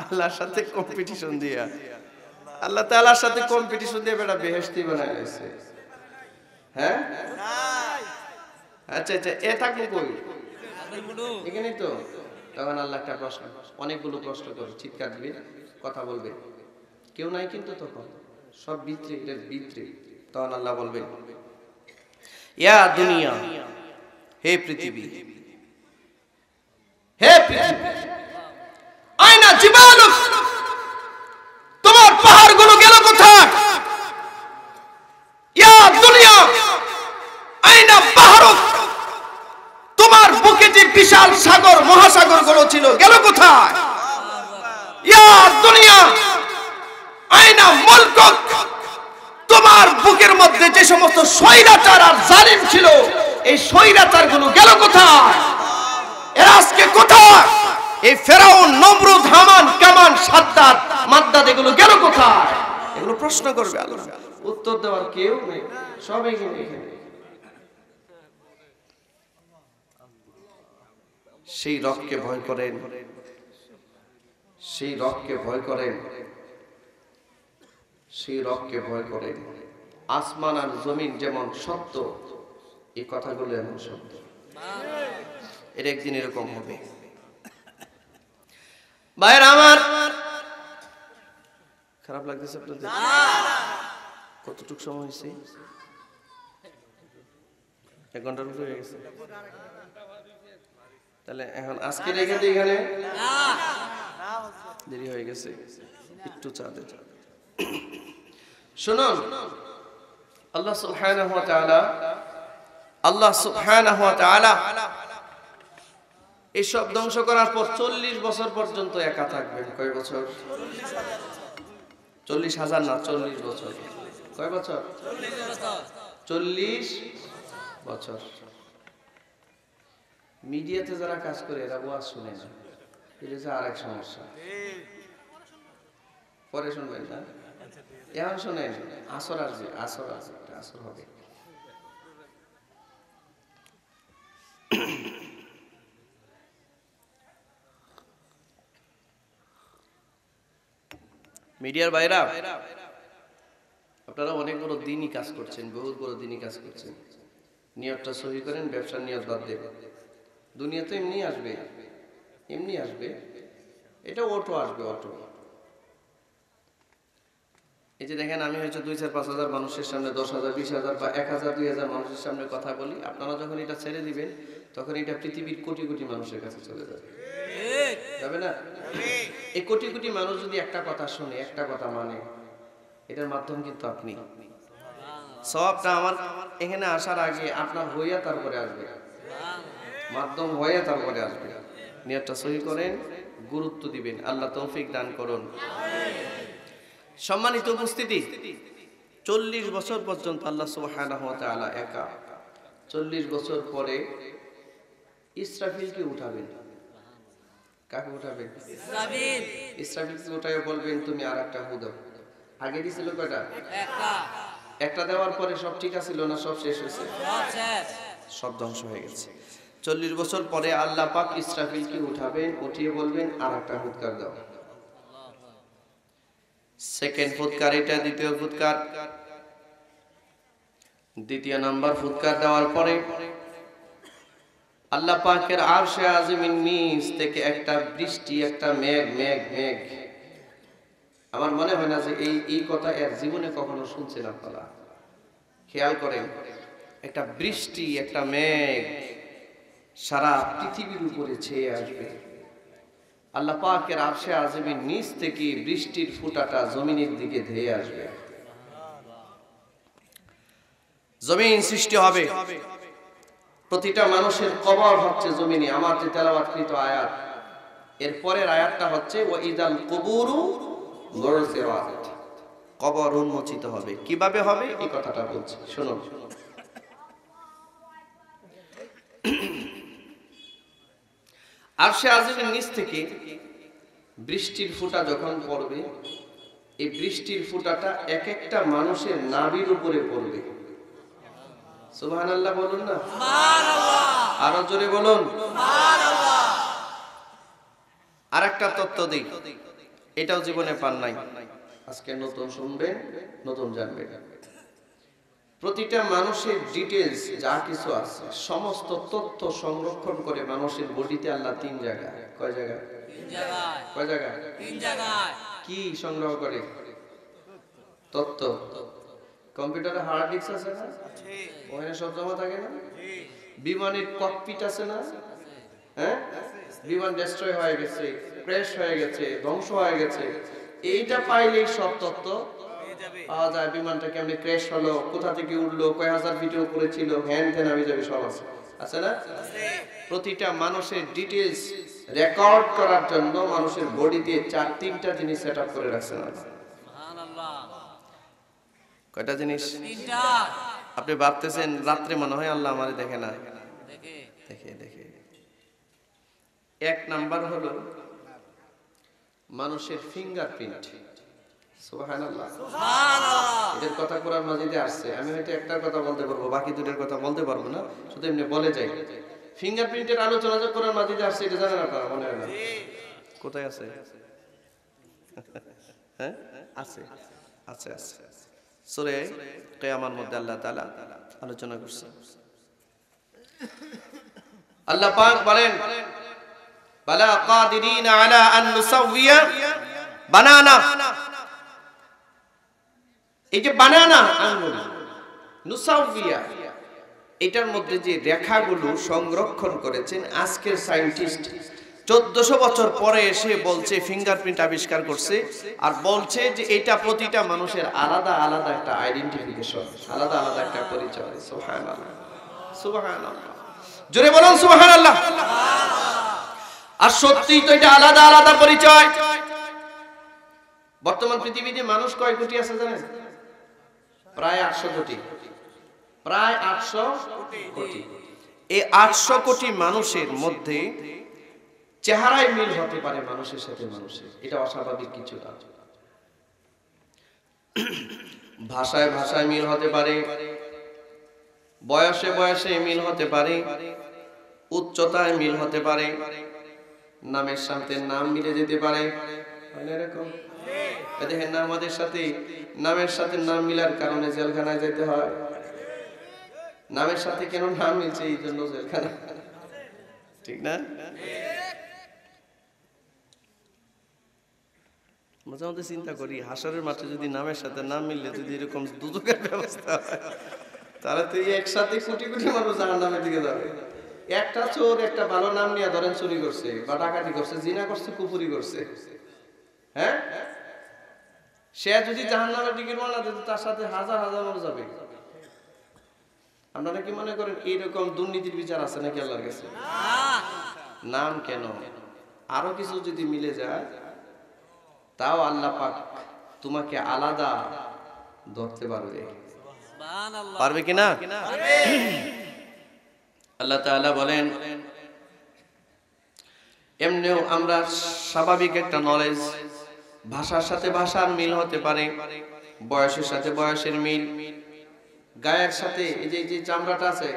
আল্লাহর সাথে কম্পিটিশন দিয়া, আল্লাহ তাআলার সাথে কম্পিটিশন দিয়ে বেটা বেহেশতি বানায় গেছে। হ্যাঁ, আচ্ছা আচ্ছা, এ থাকবে কই? এখানেই তো। তখন আল্লাহ একটা প্রশ্ন, অনেকগুলো প্রশ্ন করে চিৎকার দিবে, কথা বলবে, কেউ নাই কিন্তু তখন, সব ভিতরে, এটার ভিতরে। তখন আল্লাহ বলবেন, ইয়া দুনিয়া, হে পৃথিবী, হে পৃথিবী, আয়না জিবালুক, তোমার পাহাড়গুলো গেল কোথায়? ইয়া দুনিয়া, আয়না বাহরুক, তোমার বুকে যে বিশাল সাগর, মহাসাগর গুলো ছিল, গেল কোথায়? ইয়া দুনিয়া, আয়না মুলকুক, তোমার বুকের মধ্যে যে সমস্ত স্বৈরাচার আর জালিম ছিল, এই স্বৈরাচার গুলো গেল কোথায়? এরা আজকে কোথায়? এই ফেরাউন, নমরুদ, হামান, কামান, সাদ্দাত, মাদ্দাদ, এগুলো গেল কোথায়? এগুলো প্রশ্ন করবে আল্লাহ, উত্তর দেওয়ার কেউ নেই, সব এখানে। সেই রবকে ভয় করেন, সেই রবকে ভয় করেন, সেই রবকে ভয় করেন। আসমান আর জমিন যেমন সত্য, এই কথাগুলো এমন সত্য। এর একদিন এরকম হবে। ভাইরা আমার, খারাপ লাগতেছে আপনাদের? কতটুক সময় হয়েছে? 1 ঘন্টার উপরে হয়ে গেছে। তাহলে এখন আজকে রেখে দিই এখানে, দেরি হয়ে গেছে, একটু চা দে। শুনুন, আল্লাহ সুবহানাহু ওয়া তাআলা এসব ধ্বংস করার পর 40 বছর পর্যন্ত একা থাকবেন। কয় বছর? 40,000 না, 40 বছর। কয় বছর? 40 বছর। মিডিয়াতে যারা কাজ করে এরা ওয়াজ শুনে না, এটা হচ্ছে আরেক সমস্যা। পরে শুনবেন না, এখন শোনেন। আসর আসবে, আসর হবে। মিডিয়ার বাইরা, আপনারা অনেক বড় দিনই কাজ করছেন, বহুত বড় দিনই কাজ করছেন। নিয়তটা সহি করেন, ব্যবসার নিয়ত বাদ দেবেন। দুনিয়া তো এমনি আসবে, এমনি আসবে, এটা অটো আসবে, অটো। এই যে দেখেন, আমি হয়তো 2-4-5 হাজার মানুষের সামনে, 10,000, 20,000 বা 1,000, 2,000 মানুষের সামনে কথা বলি। আপনারা যখন এটা ছেড়ে দিবেন, তখন এটা পৃথিবীর কোটি কোটি মানুষের কাছে চলে যাবে, যাবে না? এই কোটি কোটি মানুষ যদি একটা কথা শুনে, একটা কথা মানে, এটার মাধ্যম কিন্তু আপনি। সবটা আমার এখানে আসার আগে আপনার হইয়া তারপরে আসবে, মাধ্যম হইয়া তারপরে আসবে। নিয়তটা সহি করেন, গুরুত্ব দিবেন। আল্লাহ তৌফিক দান করুন। সম্মানিত উপস্থিতি, 40 বছর পর্যন্ত আল্লাহ সুবহানাহু ওয়া তাআলা একা। 40 বছর পরে ইসরাফিলকে উঠাবেন। কাকে উঠাবেন? ইসরাফিল। ইসরাফিলকে উঠায় বলবেন তুমি আরেকটা হু দাও। আগে দিছিল কয়টা? একটা দেওয়ার পরে সব ঠিক আছিল না? সব শেষ হয়েছে, সব ধ্বংস হয়ে গেছে। 40 বছর পরে আল্লাহ পাক ইসরাফিলকে উঠাবেন, উঠিয়ে বলবেন আরেকটা ফুৎকার দাও। সেকেন্ড ফুৎকার এটা, দ্বিতীয় ফুৎকার। দ্বিতীয় নাম্বার ফুৎকার দেওয়ার পরে আল্লাহ পাকের আরশে আজিমের নিচ থেকে একটা বৃষ্টি, একটা মেঘ মেঘ মেঘ। আমার মনে হয় না যে এই কথা এর জীবনে কখনো শুনছেন আপনারা। খেয়াল করেন, একটা বৃষ্টি, একটা মেঘ সারা পৃথিবীর উপরে ছেয়ে আসবে। আল্লাহ পাকের আরশে আজিমের নিচ থেকে বৃষ্টির ফোঁটাটা জমিনের দিকে ধেয়ে আসবে। জমিন সৃষ্টি হবে, প্রতিটা মানুষের কবর হচ্ছে জমিনে। আমার যে তেলাওয়াতকৃত আয়াত, এর পরের আয়াতটা হচ্ছে ওয়াইদাল কুবুরু বুরসিরাত, কবর উন্মোচিত হবে। কিভাবে হবে এই কথাটা বলছি, শুনুন। আরশে আজিমের নিচ থেকে বৃষ্টির ফোঁটা যখন পড়বে, এই বৃষ্টির ফোঁটাটা এক একটা মানুষের নাভির উপরে পড়বে। সুবহানাল্লাহ বলুন না, সুবহানাল্লাহ। আরো জোরে বলুন, সুবহানাল্লাহ। আরেকটা তত্ত্ব দেই, এটাও জীবনে পান নাই, আজকে নতুন শুনবেন, নতুন জানবেন। প্রতিটা মানুষের ডিটেইলস যা কিছু আছে, সমস্ত তথ্য সংরক্ষণ করে মানুষের বডিতে আল্লাহ 3 জায়গায়। কয় জায়গায়? 3 জায়গায়। কয় জায়গায়? 3 জায়গায়। কি সংগ্রহ করে? তথ্য। কম্পিউটারে হার্ড ডিস্ক আছে না? ওখানে সব জমা থাকে না? বিমানের ককপিট আছে না? হ্যাঁ, বিমান ডেস্ট্রয় হয়ে গেছে, ক্র্যাশ হয়ে গেছে, ধ্বংস হয়ে গেছে, এইটা পাইলেই সব তথ্য পাওয়া যায়। বিমানটা কেমনে ক্র্যাশ হলো, কোথা থেকে উঠলো, কয় হাজার ফিটের উপরে ছিল, হ্যান ত্যান আমি যাবি, সব আছে, আছে না? প্রতিটা মানুষের ডিটেইলস রেকর্ড করার জন্য মানুষের বডিতে 4-3টা জিনিস সেটআপ করে রাখছেন আল্লাহ। সুবহানাল্লাহ। কয়টা জিনিস? 3টা। আপনি ভাবতেছেন রাত্রে মনে হয় আল্লাহ আমারে দেখে না, দেখে দেখে দেখে। এক নাম্বার হলো মানুষের ফিঙ্গারপ্রিন্ট। সুবহানাল্লাহ, সুবহানাল্লাহ। এর কথা কোরআন মাজিদে আসছে। আমি হয়তো একটার কথা বলতে পারবো, বাকি দুটোর কথা বলতে পারবো না, শুধু এমনি বলে যাই। ফিঙ্গারপ্রিন্টের আলোচনা যে কোরআন মাজিদে আসছে, এটা জানেন আপনারা? মনে হয় না? কোথায় আছে? হ্যাঁ, আছে, আছে, আছে। সূরা কিয়ামার মধ্যে আল্লাহ তাআলা আলোচনা করছে। আল্লাহ পাক বলেন, বালা কাদিরিনা আলা আন নুসাওয়িয়া বানানা। এই যে বানানা আঙ্গুল, নুসাওয়িয়া, এটার মধ্যে যে রেখাগুলো সংরক্ষণ করেছেন আজকের সায়েন্টিস্ট 1400 বছর পরে এসে বলছে, ফিঙ্গারপ্রিন্ট আবিষ্কার করছে, আর বলছে যে এটা প্রতিটা মানুষের আলাদা আলাদা একটা আইডেন্টিফিকেশন, আলাদা আলাদা একটা পরিচয়। সুবহানাল্লাহ, সুবহানাল্লাহ। জোরে বলুন সুবহানাল্লাহ। আর সত্যি তো এটা আলাদা আলাদা পরিচয়। বর্তমান পৃথিবীতে মানুষ কয় কোটি আছে জানেন? প্রায় 800 কোটি, প্রায় 800 কোটি। এই 800 কোটি মানুষের মধ্যে চেহারায় মিল হতে পারে মানুষের সাথে মানুষের, এটা অস্বাভাবিক কিছু না। ভাষায় ভাষায় মিল হতে পারে, বয়সে বয়সে মিল হতে পারে, উচ্চতায় মিল হতে পারে, নামের সাথে নাম মিলে যেতে পারে। এরকম দেখেন না, আমাদের সাথে নামের সাথে নাম মিলার কারণে জেলখানায় যেতে হয়। নামের সাথে কেন নাম মিলছে, এই জন্য জেলখানা, ঠিক না? মাঝে মাঝে চিন্তা করি, হাসরের মাঠে যদি নামের সাথে নাম মিললে যদি এরকম দুদকের ব্যবস্থা হয়, তাহলে তো একসাথে কোটি কোটি মানুষ জাহান্নামের দিকে যাবে। একটা চোর একটা ভালো নাম নিয়ে ধরেন চুরি করছে বা ডাকাতি করছে, জিনা করছে, কুফরি করছে, হ্যাঁ, সে যদি জাহান্নামের টিকিট বানা দিত তার সাথে হাজার হাজার মানুষ যাবে। আপনারা কি মনে করেন এইরকম দুর্নীতির বিচার আছে নাকি আল্লাহর কাছে? নাম কেন, আরো কিছু যদি মিলে যায় তাও আল্লাহ পাক তোমাকে আলাদা ধরতে পারবে। পারবে কিনা? আল্লাহ তাআলা বলেন, এমনিও আমরা স্বাভাবিক একটা নলেজ, ভাষার সাথে ভাষার মিল হতে পারে, বয়সের সাথে বয়সের মিল, গায়ের সাথে এই যে চামড়াটা আছে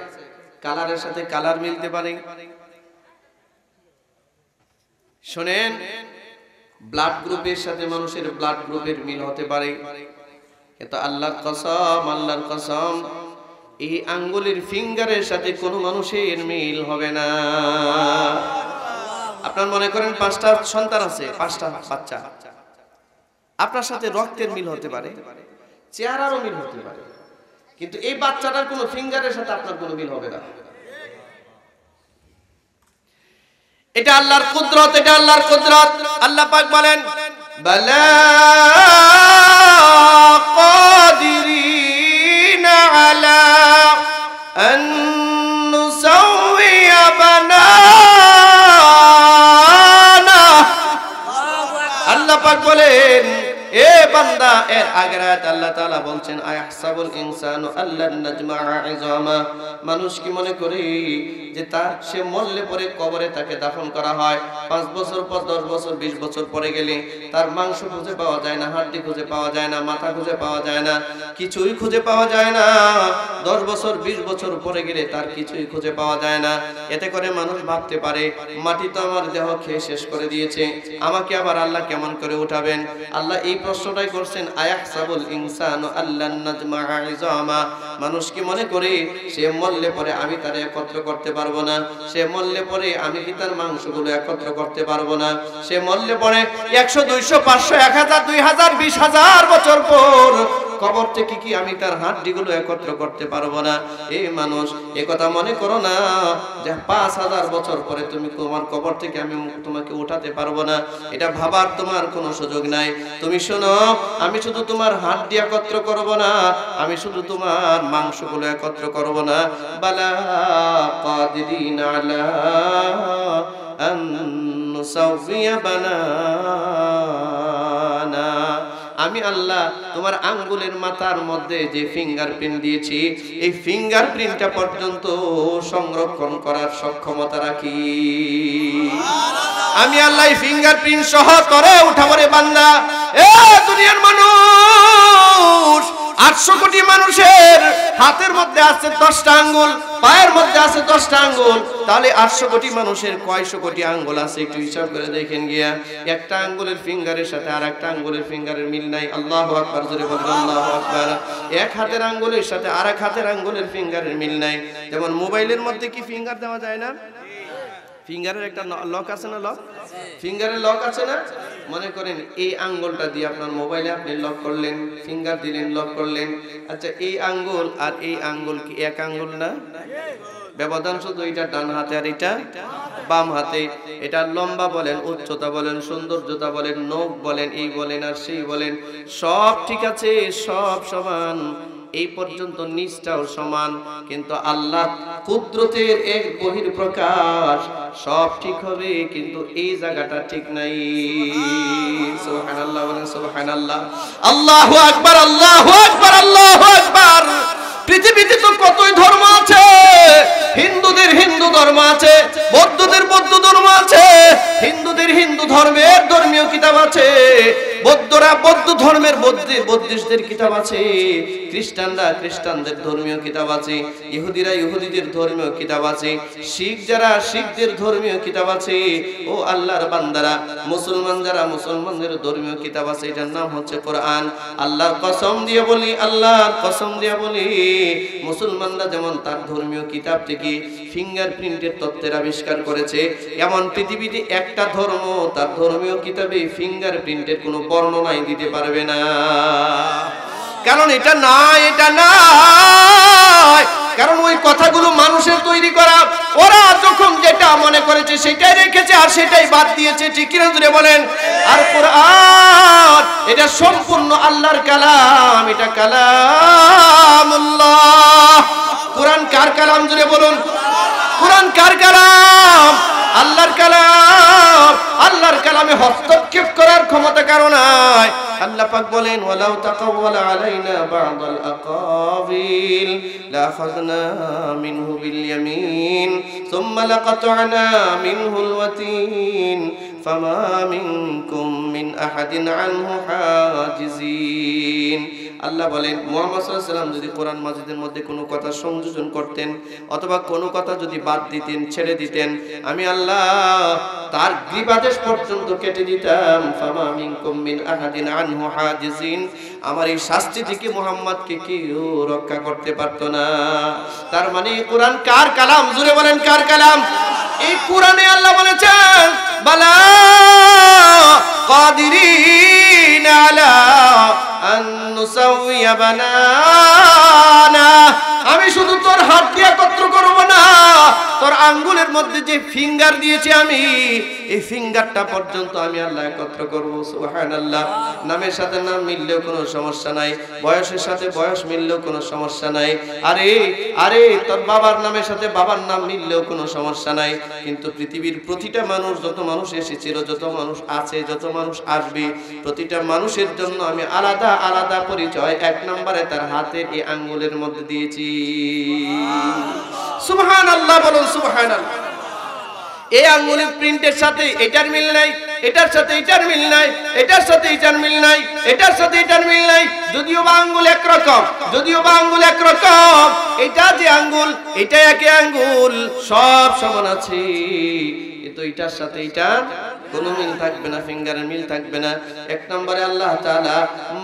কালারের সাথে কালার মিলতে পারে। শুনেন, ব্লাড গ্রুপের সাথে মানুষের ব্লাড গ্রুপের মিল হতে পারে, কিন্তু আল্লাহর কসম এই আঙ্গুলের ফিঙ্গারের সাথে কোনো মানুষের মিল হবে না। আপনার মনে করেন 5টা সন্তান আছে, 5টা বাচ্চা, আপনার সাথে রক্তের মিল হতে পারে, চেহারারও মিল হতে পারে, কিন্তু এই বাচ্চাটার কোনো ফিঙ্গারের সাথে আপনার কোনো মিল হবে না। এটা আল্লাহর কুদরত, এটা আল্লাহর কুদরত। আল্লাহ পাক বলেন, বালা কাদিরিনা আলা আন নুসাউইয়া বানানা। আল্লাহ পাক বলেন, এ বান্দা, এর আগের আয়াত আল্লাহ তাআলা বলছেন, আয়াহসাবুল ইনসানু আল্লান নাজমা'a ইযামা। মানুষ কি মনে করে যে সে মরলে পরে কবরে তাকে দাফন করা হয়, 5 বছর পর 10 বছর 20 বছর পরে গেলে তার মাংস খুঁজে পাওয়া যায় না, হাড়ি খুঁজে পাওয়া যায় না, মাথা খুঁজে পাওয়া যায় না, কিছুই খুঁজে পাওয়া যায় না। 10 বছর 20 বছর পরে গেলে তার কিছুই খুঁজে পাওয়া যায় না। এতে করে মানুষ ভাবতে পারে, মাটি তো আমার দেহ খেয়ে শেষ করে দিয়েছে, আমাকে আবার আল্লাহ কেমন করে উঠাবেন? আল্লাহ এই প্রশ্নটাই করছেন, আয়াহসাবুল ইনসানু আল্লান নাজমা'a ইযামা। মানুষ কি মনে করে সে মরলে পরে আমি তার একত্র করতে পারবো না? সে মরলে পরে আমি কি তার মাংসগুলো একত্র করতে পারবো না? সে মরলে পরে 100 200 500 1000 2000 20000 বছর পর কবর থেকে কি আমি তার হাড়গুলো একত্র করতে পারবো না? এই মানুষ, এ কথা মনে করো না যে 5000 বছর পরে তুমি তোমার কবর থেকে আমি তোমাকে উঠাতে পারবো না। এটা ভাবার তোমার কোনো সুযোগ নাই। তুমি শোনো, আমি শুধু তোমার হাড় একত্র করব না, আমি শুধু তোমার মাংসগুলো একত্র করব না, বালা কাদিরিনা আলা আন নুসাউইয়া বানানা। আমি আল্লাহ তোমার আঙ্গুলের মাথার মধ্যে যে ফিঙ্গারপ্রিন্ট দিয়েছি, এই ফিঙ্গারপ্রিন্টটা পর্যন্ত সংরক্ষণ করার সক্ষমতা রাখি। আমি আল্লাহ ফিঙ্গারপ্রিন্ট সহ করে উঠাবো রে বান্দা। এ দুনিয়ার মানুষ, 800 কোটি মানুষের হাতের মধ্যে আছে 10টা আঙ্গুল, পায়ের মধ্যে আছে 10টা আঙ্গুল, তাহলে 800 কোটি মানুষের কয়শো কোটি আঙ্গুল আছে একটু হিসাব করে দেখেন গিয়া। একটা আঙ্গুলের ফিঙ্গারের সাথে আর একটা আঙ্গুলের ফিঙ্গারের মিল নাই। আল্লাহু আকবার, জোরে বলেন আল্লাহু আকবার। এক হাতের আঙ্গুলের সাথে আর এক হাতের আঙ্গুলের ফিঙ্গারের মিল নাই। যেমন মোবাইলের মধ্যে কি ফিঙ্গার দেওয়া যায় না? ফিঙ্গারের একটা লক আছে না, লক, ফিঙ্গারের লক আছে না? মনে করেন এই আঙ্গুলটা দিয়ে আপনার মোবাইলে আপনি লক করলেন, ফিঙ্গার দিলেন, লক করলেন। আচ্ছা, এই আঙ্গুল আর এই আঙ্গুল কি এক আঙ্গুল না? ব্যবধান শুধু এটা ডান হাতে আর এটা বাম হাতে। এটা লম্বা বলেন, উচ্চতা বলেন, সৌন্দর্যতা বলেন, নখ বলেন, এই বলেন আর সেই বলেন, সব ঠিক আছে, সব সমান, এই পর্যন্ত নিচটাও সমান। কিন্তু আল্লাহ কুদরতের এক বহির প্রকাশ, সব ঠিক হবে কিন্তু এই জায়গাটা ঠিক নাই। সুবহানাল্লাহ বলেন, সুবহানাল্লাহ, আল্লাহু আকবার, আল্লাহু আকবার, আল্লাহু আকবার। পৃথিবীতে তো কতই ধর্ম আছে। হিন্দুদের হিন্দু ধর্ম আছে, বৌদ্ধদের বৌদ্ধ ধর্ম আছে, হিন্দুদের হিন্দু ধর্মের ধর্মীয় কিতাব আছে, বৌদ্ধরা বৌদ্ধ ধর্মের বৌদ্ধিস্টদের কিতাব আছে, খ্রিস্টানরা খ্রিস্টানদের ধর্মীয় কিতাব আছে, ইহুদিরা ইহুদিদের ধর্মীয় কিতাব আছে, শিখ যারা শিখদের ধর্মীয় কিতাব আছে। ও আল্লাহর বান্দারা, মুসলমান যারা মুসলমানদের ধর্মীয় কিতাব আছে, এটার নাম হচ্ছে কোরআন। আল্লাহর কসম দিয়ে বলি, আল্লাহর কসম দিয়ে বলি, মুসলমানরা যেমন তার ধর্মীয় কিতাব থেকে ফিঙ্গারপ্রিন্টের তত্ত্বের আবিষ্কার করেছে, এমন পৃথিবীতে একটা ধর্ম তার ধর্মীয় কিতাবে ফিঙ্গারপ্রিন্টের কোনো বর্ণনাই দিতে পারবে না। কারণ এটা নাই, এটা নাই। কারণ ওই কথাগুলো মানুষের তৈরি করা। ওরা যখন যেটা মনে করেছে সেটাই রেখেছে আর সেটাই বাদ দিয়েছে, ঠিক কিনা জুড়ে বলেন। আর কোরআন এটা সম্পূর্ণ আল্লাহর কালাম, এটা কালামুল্লাহ। কোরআন কার কালাম জুড়ে বলুন? কোরআন কার কালাম? আল্লাহর কালাম। আল্লাহর কালামে হস্তক্ষেপ করার ক্ষমতা কারো নাই। আল্লাহ পাক বলেন ওয়ালাউ তাকাওয়ালা আলাইনা বা'দাল আকাবিল লাখাযনা মিনহু বিল ইয়ামিন সুম্মা লাকাত'না মিনহুল ওয়াতিন ফামা মিনকুম মিন আহাদিন আনহু হাজিজিন। আল্লাহ বলেন মুহাম্মদ সাল্লাল্লাহু আলাইহি ওয়াসাল্লাম যদি কোরআন মাজিদের মধ্যে কোনো কথা সংযোজন করতেন অথবা কোনো কথা যদি বাদ দিতেন, ছেড়ে দিতেন, আমি আল্লাহ তার গ্রীবাদেশ পর্যন্ত কেটে দিতাম। ফামা মিনকুম মিন আহাদিন আনহু হাজিজিন। আমার এই শাস্তি থেকে মুহাম্মদকে কেউ রক্ষা করতে পারতো না। তার মানে কোরআন কার কালাম? জোরে বলেন কার কালাম? এই কোরআনে আল্লাহ বলেছেন বালা কাদিরিন আলা আন নুসাউইয়া বানানা। আমি শুধু তোর হাত দিয়ে একত্র করব না, তোর আঙ্গুলের মধ্যে যে ফিঙ্গার দিয়েছি আমি, এই ফিঙ্গারটা পর্যন্ত আমি আল্লাহ একত্র করব। সুবহানাল্লাহ। নামের সাথে নাম মিললেও কোনো সমস্যা নাই, বয়সের সাথে বয়স মিললেও কোনো সমস্যা নাই। আরে আরে তোর বাবার নামের সাথে বাবার নাম মিললেও কোনো সমস্যা নাই। কিন্তু পৃথিবীর প্রতিটা মানুষ, যত মানুষ এসেছিল, যত মানুষ আছে, যত মানুষ আসবে, প্রতিটা মানুষের জন্য আমি আলাদা আলাদা পরিচয় এক নম্বরে তার হাতের এই আঙ্গুলের মধ্যে দিয়েছি। সুবহানাল্লাহ বলুন সুবহানাল্লাহ। এই আঙ্গুলের প্রিন্টের সাথে এটার মিল নাই, এটার সাথে এটার মিল নাই, এটার সাথে এটার মিল নাই, এটার সাথে এটার মিল নাই। যদিও বা আঙ্গুল একরকম, যদিও বা আঙ্গুল একরকম, এটা যে আঙ্গুল, এটা একই আঙ্গুল, সব সমান আছে, কিন্তু এটার সাথে এটা কোনো মিল থাকবে না, ফিঙ্গারের মিল থাকবে না। এক নম্বরে আল্লাহ তাআলা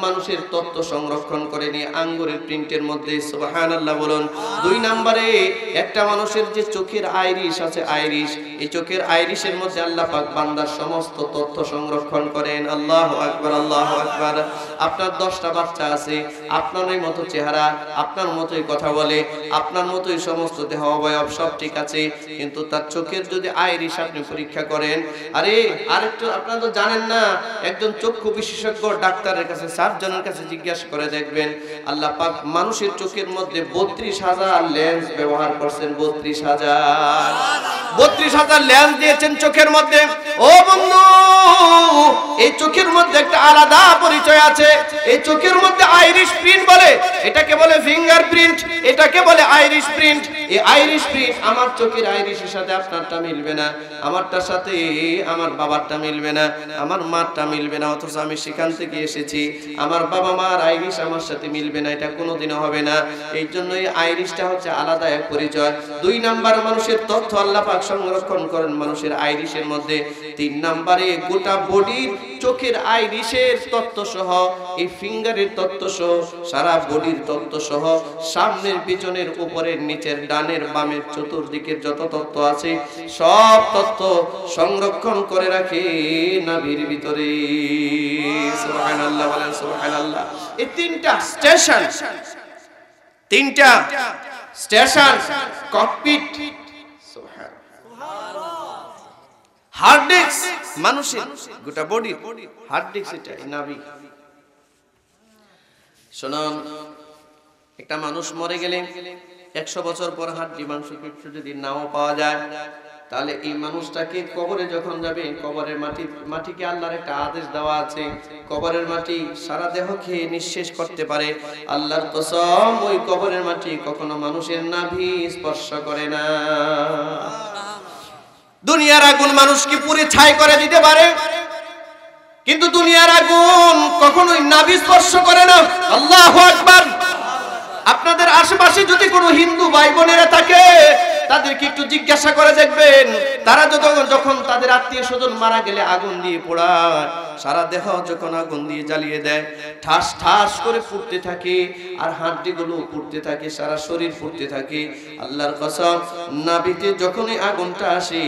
মানুষের তথ্য সংরক্ষণ করে নিয়ে আঙ্গুরের প্রিন্টের মধ্যে, সুবহানাল্লাহ বলুন। দুই নম্বরে একটা মানুষের যে চোখের আইরিশ আছে, আইরিশ, এই চোখের আইরিশের মধ্যে আল্লাহ পাক বান্দার সমস্ত তথ্য সংরক্ষণ করেন। আল্লাহু আকবার, আল্লাহু আকবার। আপনার 10টা বাচ্চা আছে, আপনারই মতো চেহারা, আপনার মতোই কথা বলে, আপনার মতোই সমস্ত দেহ অবয়ব সব ঠিক আছে, কিন্তু তার চোখের যদি আইরিশ আপনি পরীক্ষা করেন, আরে আরেকটু আপনারা তো জানেন না, একজন চক্ষু বিশেষজ্ঞ ডাক্তারের কাছে, সার্জনের কাছে জিজ্ঞাসা করে দেখবেন, আল্লাহ পাক মানুষের চোখের মধ্যে 32,000 লেন্স ব্যবহার করছেন। 32,000 লেন্স দিয়েছেন চোখের মধ্যে। ও বন্ধু, এই চোখের মধ্যে একটা আলাদা পরিচয় আছে। এই চোখের মধ্যে আইরিশ প্রিন্ট বলে, এটাকে বলে ফিঙ্গার প্রিন্ট, এটাকে বলে আইরিশ প্রিন্ট। এই আইরিশ প্রিন্ট, আমার চোখের আইরিশের সাথে আপনারটা মিলবে না, আমারটার সাথে আমার বাবারটা মিলবে না, আমার মারটা মিলবে না, অথচ আমি সেখান থেকে এসেছি। আমার বাবা মার আইরিশ আমার সাথে মিলবে না, এটা কোনোদিনও হবে না। এই জন্য এই আইরিশটা হচ্ছে আলাদা এক পরিচয়। 2 নাম্বার মানুষের তথ্য আল্লাহ পাক সংরক্ষণ করেন মানুষের আইরিশের মধ্যে। 3 নাম্বারে গোটা বডির চোখের আইরিশের তথ্য সহ, এই ফিঙ্গারের তথ্য সহ, সারা বডির তথ্য সহ, সামনের পিছনের উপরের নিচের ডানের বামের চতুর্দিকের যত তথ্য আছে সব তথ্য সংরক্ষণ করে রাখে নাভির ভিতরে। সুবহানাল্লাহ বলেন সুবহানাল্লাহ। এই 3টা স্টেশন, 3টা স্টেশন, ককপিট, হার্ড ডিস্ক, মানুষের গোটা বডি হার্ড ডিস্ক, এটা নাভি। শুনুন, একটা মানুষ মরে গেলে 100 বছর পর হাড্ডি মাংস কিছু যদি নাও পাওয়া যায়, তাহলে এই মানুষটাকে কবরে যখন যাবে, কবরের মাটিকে আল্লাহর একটা আদেশ দেওয়া আছে, কবরের মাটি সারা দেহ খেয়ে নিঃশেষ করতে পারে। আল্লাহর কসম, ওই কবরের মাটি কখনো মানুষের নাভি স্পর্শ করে না। দুনিয়ার আগুন মানুষকে পুড়ে ছাই করে দিতে পারে, কিন্তু দুনিয়ার আগুন কখনোই নাভি স্পর্শ করে না। আল্লাহু আকবার। আপনাদের আশেপাশে যদি কোনো হিন্দু ভাই বোনেরা থাকে, তাদেরকে একটু জিজ্ঞাসা করে দেখবেন, তারা যখন তাদের আত্মীয় স্বজন মারা গেলে আগুন দিয়ে পোড়ায়, সারা দেহ যখন আগুন দিয়ে জ্বালিয়ে দেয়, ঠাস ঠাস করে পুড়তে থাকে, আর হাড্ডিগুলো পুড়তে থাকে, সারা শরীর পুড়তে থাকে। আল্লাহর কসম, নাভিতে যখনই আগুনটা আসে,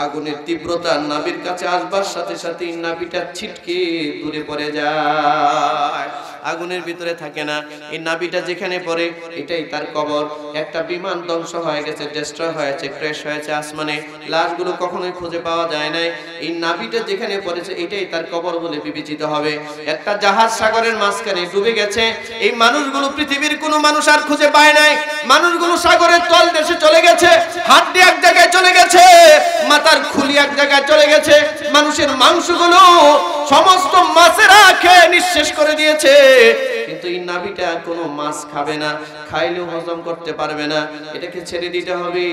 আগুনের তীব্রতা নাভির কাছে আসবার সাথে সাথে নাভিটা ছিটকে দূরে পড়ে যায়। আগুনের ভিতরে থাকে না। এই নাভিটা যেখানে পড়ে এটাই তার কবর। একটা বিমান ধ্বংস হয়ে গেছে, ডিস্ট্রয় হয়েছে, ক্র্যাশ হয়েছে আসমানে, লাশগুলো কখনোই খুঁজে পাওয়া যায় নাই। এই নাভিটা যেখানে পড়েছে এটাই তার কবর বলে বিবেচিত হবে। একটা জাহাজ সাগরের মাঝখানে ডুবে গেছে, এই মানুষগুলো পৃথিবীর কোনো মানুষ আর খুঁজে পায় নাই। মানুষগুলো সাগরের তল দেশে চলে গেছে, হাড্ডি এক জায়গায় চলে গেছে, মাথার খুলি এক জায়গায় চলে গেছে, মানুষের মাংসগুলো সমস্ত মাছেরা খেয়ে নিঃশেষ করে দিয়েছে। কিন্তু এই নাভিটা কোনো মাছ খাবে না, খাইলেও হজম করতে পারবে না, এটাকে ছেড়ে দিতে হবে।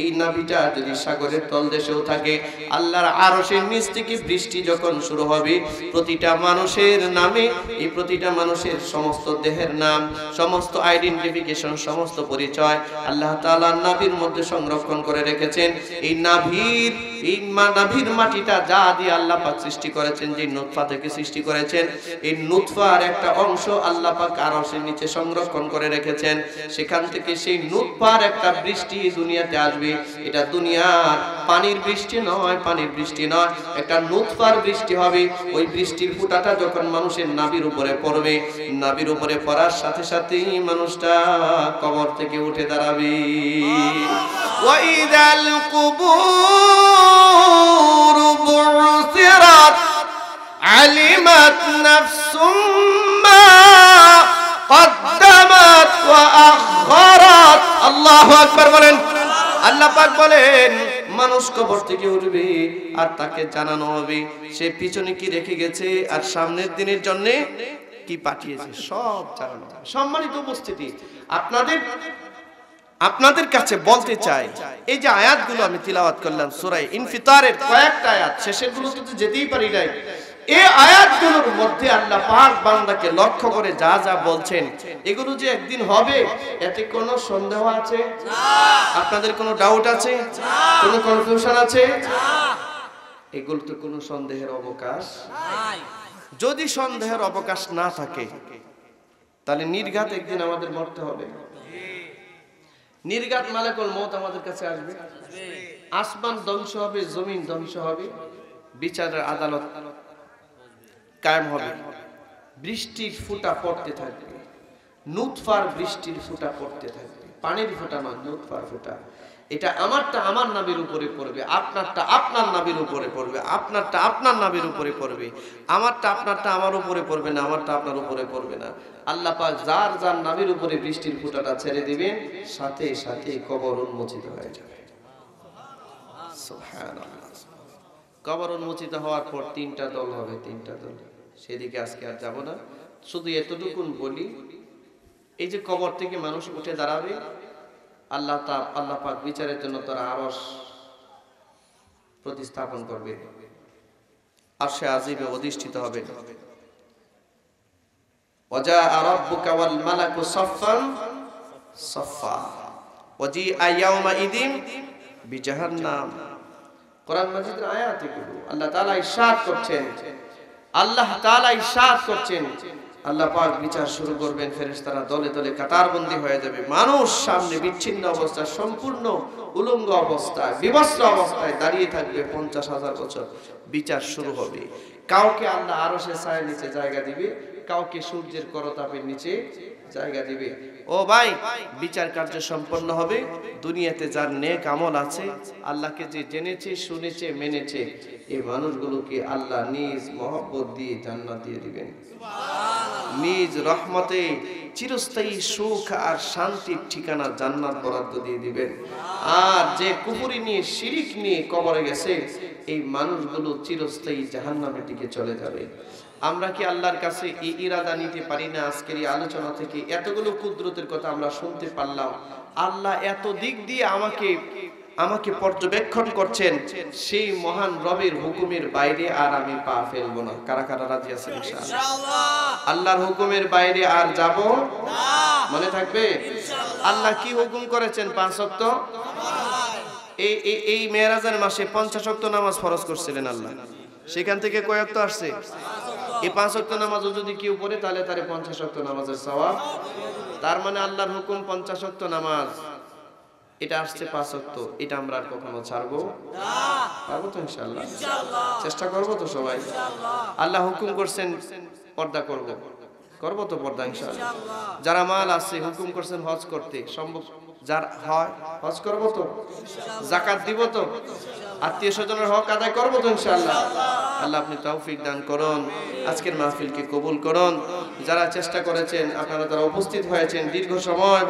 এই নাভিটা যদি সাগরের তলদেশেও থাকে, আল্লাহর আরশের নিচ থেকে বৃষ্টি যখন শুরু হবে, প্রতিটা মানুষের নামে, এই প্রতিটা মানুষের সমস্ত দেহের নাম, সমস্ত আইডেন্টিফিকেশন, সমস্ত পরিচয় আল্লাহ তাআলা নাভির মধ্যে সংরক্ষণ করে রেখেছেন। এই নাভির মাটিটা যা দিয়ে আল্লাহ পাক সৃষ্টি করেছেন, যে নুতফা থেকে সৃষ্টি করেছেন, এই নুতফার একটা অংশ আল্লাহ পাক আরশের নিচে সংরক্ষণ করে রেখেছেন। সেখান থেকে সেই নুতফার একটা বৃষ্টি দুনিয়াতে আসবে। এটা দুনিয়ার পানির বৃষ্টি নয়, পানির বৃষ্টি নয়, একটা নুতফার বৃষ্টি হবে। ওই বৃষ্টির ফোঁটাটা যখন মানুষের নাভির উপরে পড়বে, নাভির উপরে পড়ার সাথে সাথেই মানুষটা কবর থেকে উঠে দাঁড়াবে। ওয়াইদাল কুবুর বুসিরাত আলিমাত নাফসুম মা কদ্দামাত ওয়া আখখারাত। আল্লাহু আকবার বলেন। আল্লাহ পাক বলেন, মানুষ কবর থেকে উঠবে আর তাকে জানানো হবে সে পিছনে কি রেখে গেছে আর সামনের দিনের জন্য কি পাঠিয়েছে, সব জানানো হবে। সম্মানিত উপস্থিতি, আপনাদের কাছে বলতে চাই, এই যে আয়াতগুলো আমি তিলাওয়াত করলাম সূরা ইনফিতারের কয়েকটা আয়াত, শেষের গুলোতে তো যেতেই পারি নাই। এই আয়াতগুলোর মধ্যে আল্লাহ পাক বান্দাকে লক্ষ্য করে যা যা বলছেন, এগুলো যে একদিন হবে এতে কোনো সন্দেহ আছে? আপনাদের কোনো ডাউট আছে? কোনো কনফিউশন আছে? এগুলো তো কোনো সন্দেহের অবকাশ নাই। যদি সন্দেহের অবকাশ না থাকে তাহলে নির্ঘাত একদিন আমাদের মরতে হবে। নির্ঘাত মালাকুল মউত আমাদের কাছে আসবে, আসমান ধ্বংস হবে, জমিন ধ্বংস হবে, বিচারের আদালত কায়েম হবে, বৃষ্টির ফোঁটা পড়তে থাকবে, নুতফার বৃষ্টির ফোঁটা পড়তে থাকবে, পানির ফোঁটা নয়, নুতফার ফোঁটা। এটা আমারটা আমার নাভির উপরে পড়বে, আপনারটা আপনার নাভির উপরে পড়বে, আপনারটা আপনার নাভির উপরে পড়বে, আমারটা আপনারটা আমার উপরে পড়বে না, আমারটা আপনার উপরে পড়বে না। আল্লাহ পাক যার যার নাভির উপরে বৃষ্টির ফোঁটাটা ছেড়ে দিবেন, সাথে সাথে কবর উন্মোচিত হয়ে যাবে। সুবহানাল্লাহ। কবর উন্মোচিত হওয়ার পর তিনটা দল হবে, তিনটা দল। সেদিকে আজকে আর যাব না, শুধু এতটুকুন বলি, এই যে কবর থেকে মানুষ উঠে দাঁড়াবে, আল্লাহ পাক বিচারের জন্য তার আরশ প্রতিস্থাপন করবে, আরশে আজিমে অধিষ্ঠিত হবে। ওয়াজা রাব্বুকা ওয়াল মালাকু সাফফান সাফফা ওয়াজিআ ইয়াওমা ইদিন বিজাহান্নাম। কোরআন মাজিদের আয়াত এগুলো। আল্লাহ তাআলা ইরশাদ করছেন, আল্লাহ পাক বিচার শুরু করবেন, ফেরেশতারা দলে দলে কাতারবন্দী হয়ে যাবে, মানুষ সামনে বিচ্ছিন্ন অবস্থায়, সম্পূর্ণ উলঙ্গ অবস্থায়, বিবস্ত্র অবস্থায় দাঁড়িয়ে থাকবে 50,000 বছর। বিচার শুরু হবে। কাউকে আল্লাহ আরশের ছায়ার নিচে জায়গা দিবে, কাউকে সূর্যের করতাপের নিচে জায়গা দিবে। ও ভাই, বিচার কার্য সম্পন্ন হবে। দুনিয়াতে যার নেক আমল আছে, আল্লাহকে যে জেনেছে, শুনেছে, মেনেছে, এই মানুষগুলোকে আল্লাহ নিজ মহব্বত দিয়ে জান্নাত দিয়ে দিবেন, নিজ রহমতে চিরস্থায়ী সুখ আর শান্তির ঠিকানা জান্নাত বরাদ্দ দিয়ে দিবেন। আর যে কুফরি নিয়ে, শিরিক নিয়ে কবরে গেছে, এই মানুষগুলো চিরস্থায়ী জাহান্নামের দিকে চলে যাবে। আমরা কি আল্লাহর কাছে এই ইরাদা নিতে পারি না? আজকের এই আলোচনা থেকে এতগুলো কুদরতের কথা আমরা শুনতে পারলাম। আল্লাহ এত দিক দিয়ে আমাকে পর্যবেক্ষণ করছেন, সেই মহান রবের হুকুমের বাইরে আর আমি পা ফেলবো না। কারা কারা রাজি আছেন ইনশাআল্লাহ? আল্লাহর হুকুমের বাইরে আর যাব না। মনে থাকবে ইনশাআল্লাহ। আল্লাহ কি হুকুম করেছেন? 5 ওয়াক্ত। এই মেরাজের মাসে 50 ওয়াক্ত নামাজ ফরজ করছিলেন আল্লাহ। সেখান থেকে কয় ওয়াক্ত আসছে? এই 5 ওয়াক্ত নামাজও যদি কেউ পড়ে তাহলে তারে 50 ওয়াক্ত নামাজের সওয়াব। তার মানে আল্লাহর হুকুম 50 ওয়াক্ত নামাজ, এটা আসছে 5 ওয়াক্ত। এটা আমরা আর কখনো ছাড়বো না। পারবো তো ইনশাআল্লাহ? ইনশাআল্লাহ চেষ্টা করব তো সবাই। ইনশাআল্লাহ। আল্লাহ হুকুম করছেন পর্দা করব, করবো তো পর্দা ইনশাআল্লাহ। যারা মাল আছে হুকুম করছেন হজ করতে, সম্ভব যার হয় হজ করবো তো, যাকাত দিব তো, আত্মীয় স্বজনের হক আদায় করবো তো ইনশাআল্লাহ। আল্লাহ আপনি তৌফিক দান করুন, আজকের মাহফিলকে কবুল করুন। যারা চেষ্টা করেছেন আপনারা, যারা উপস্থিত হয়েছেন দীর্ঘ সময়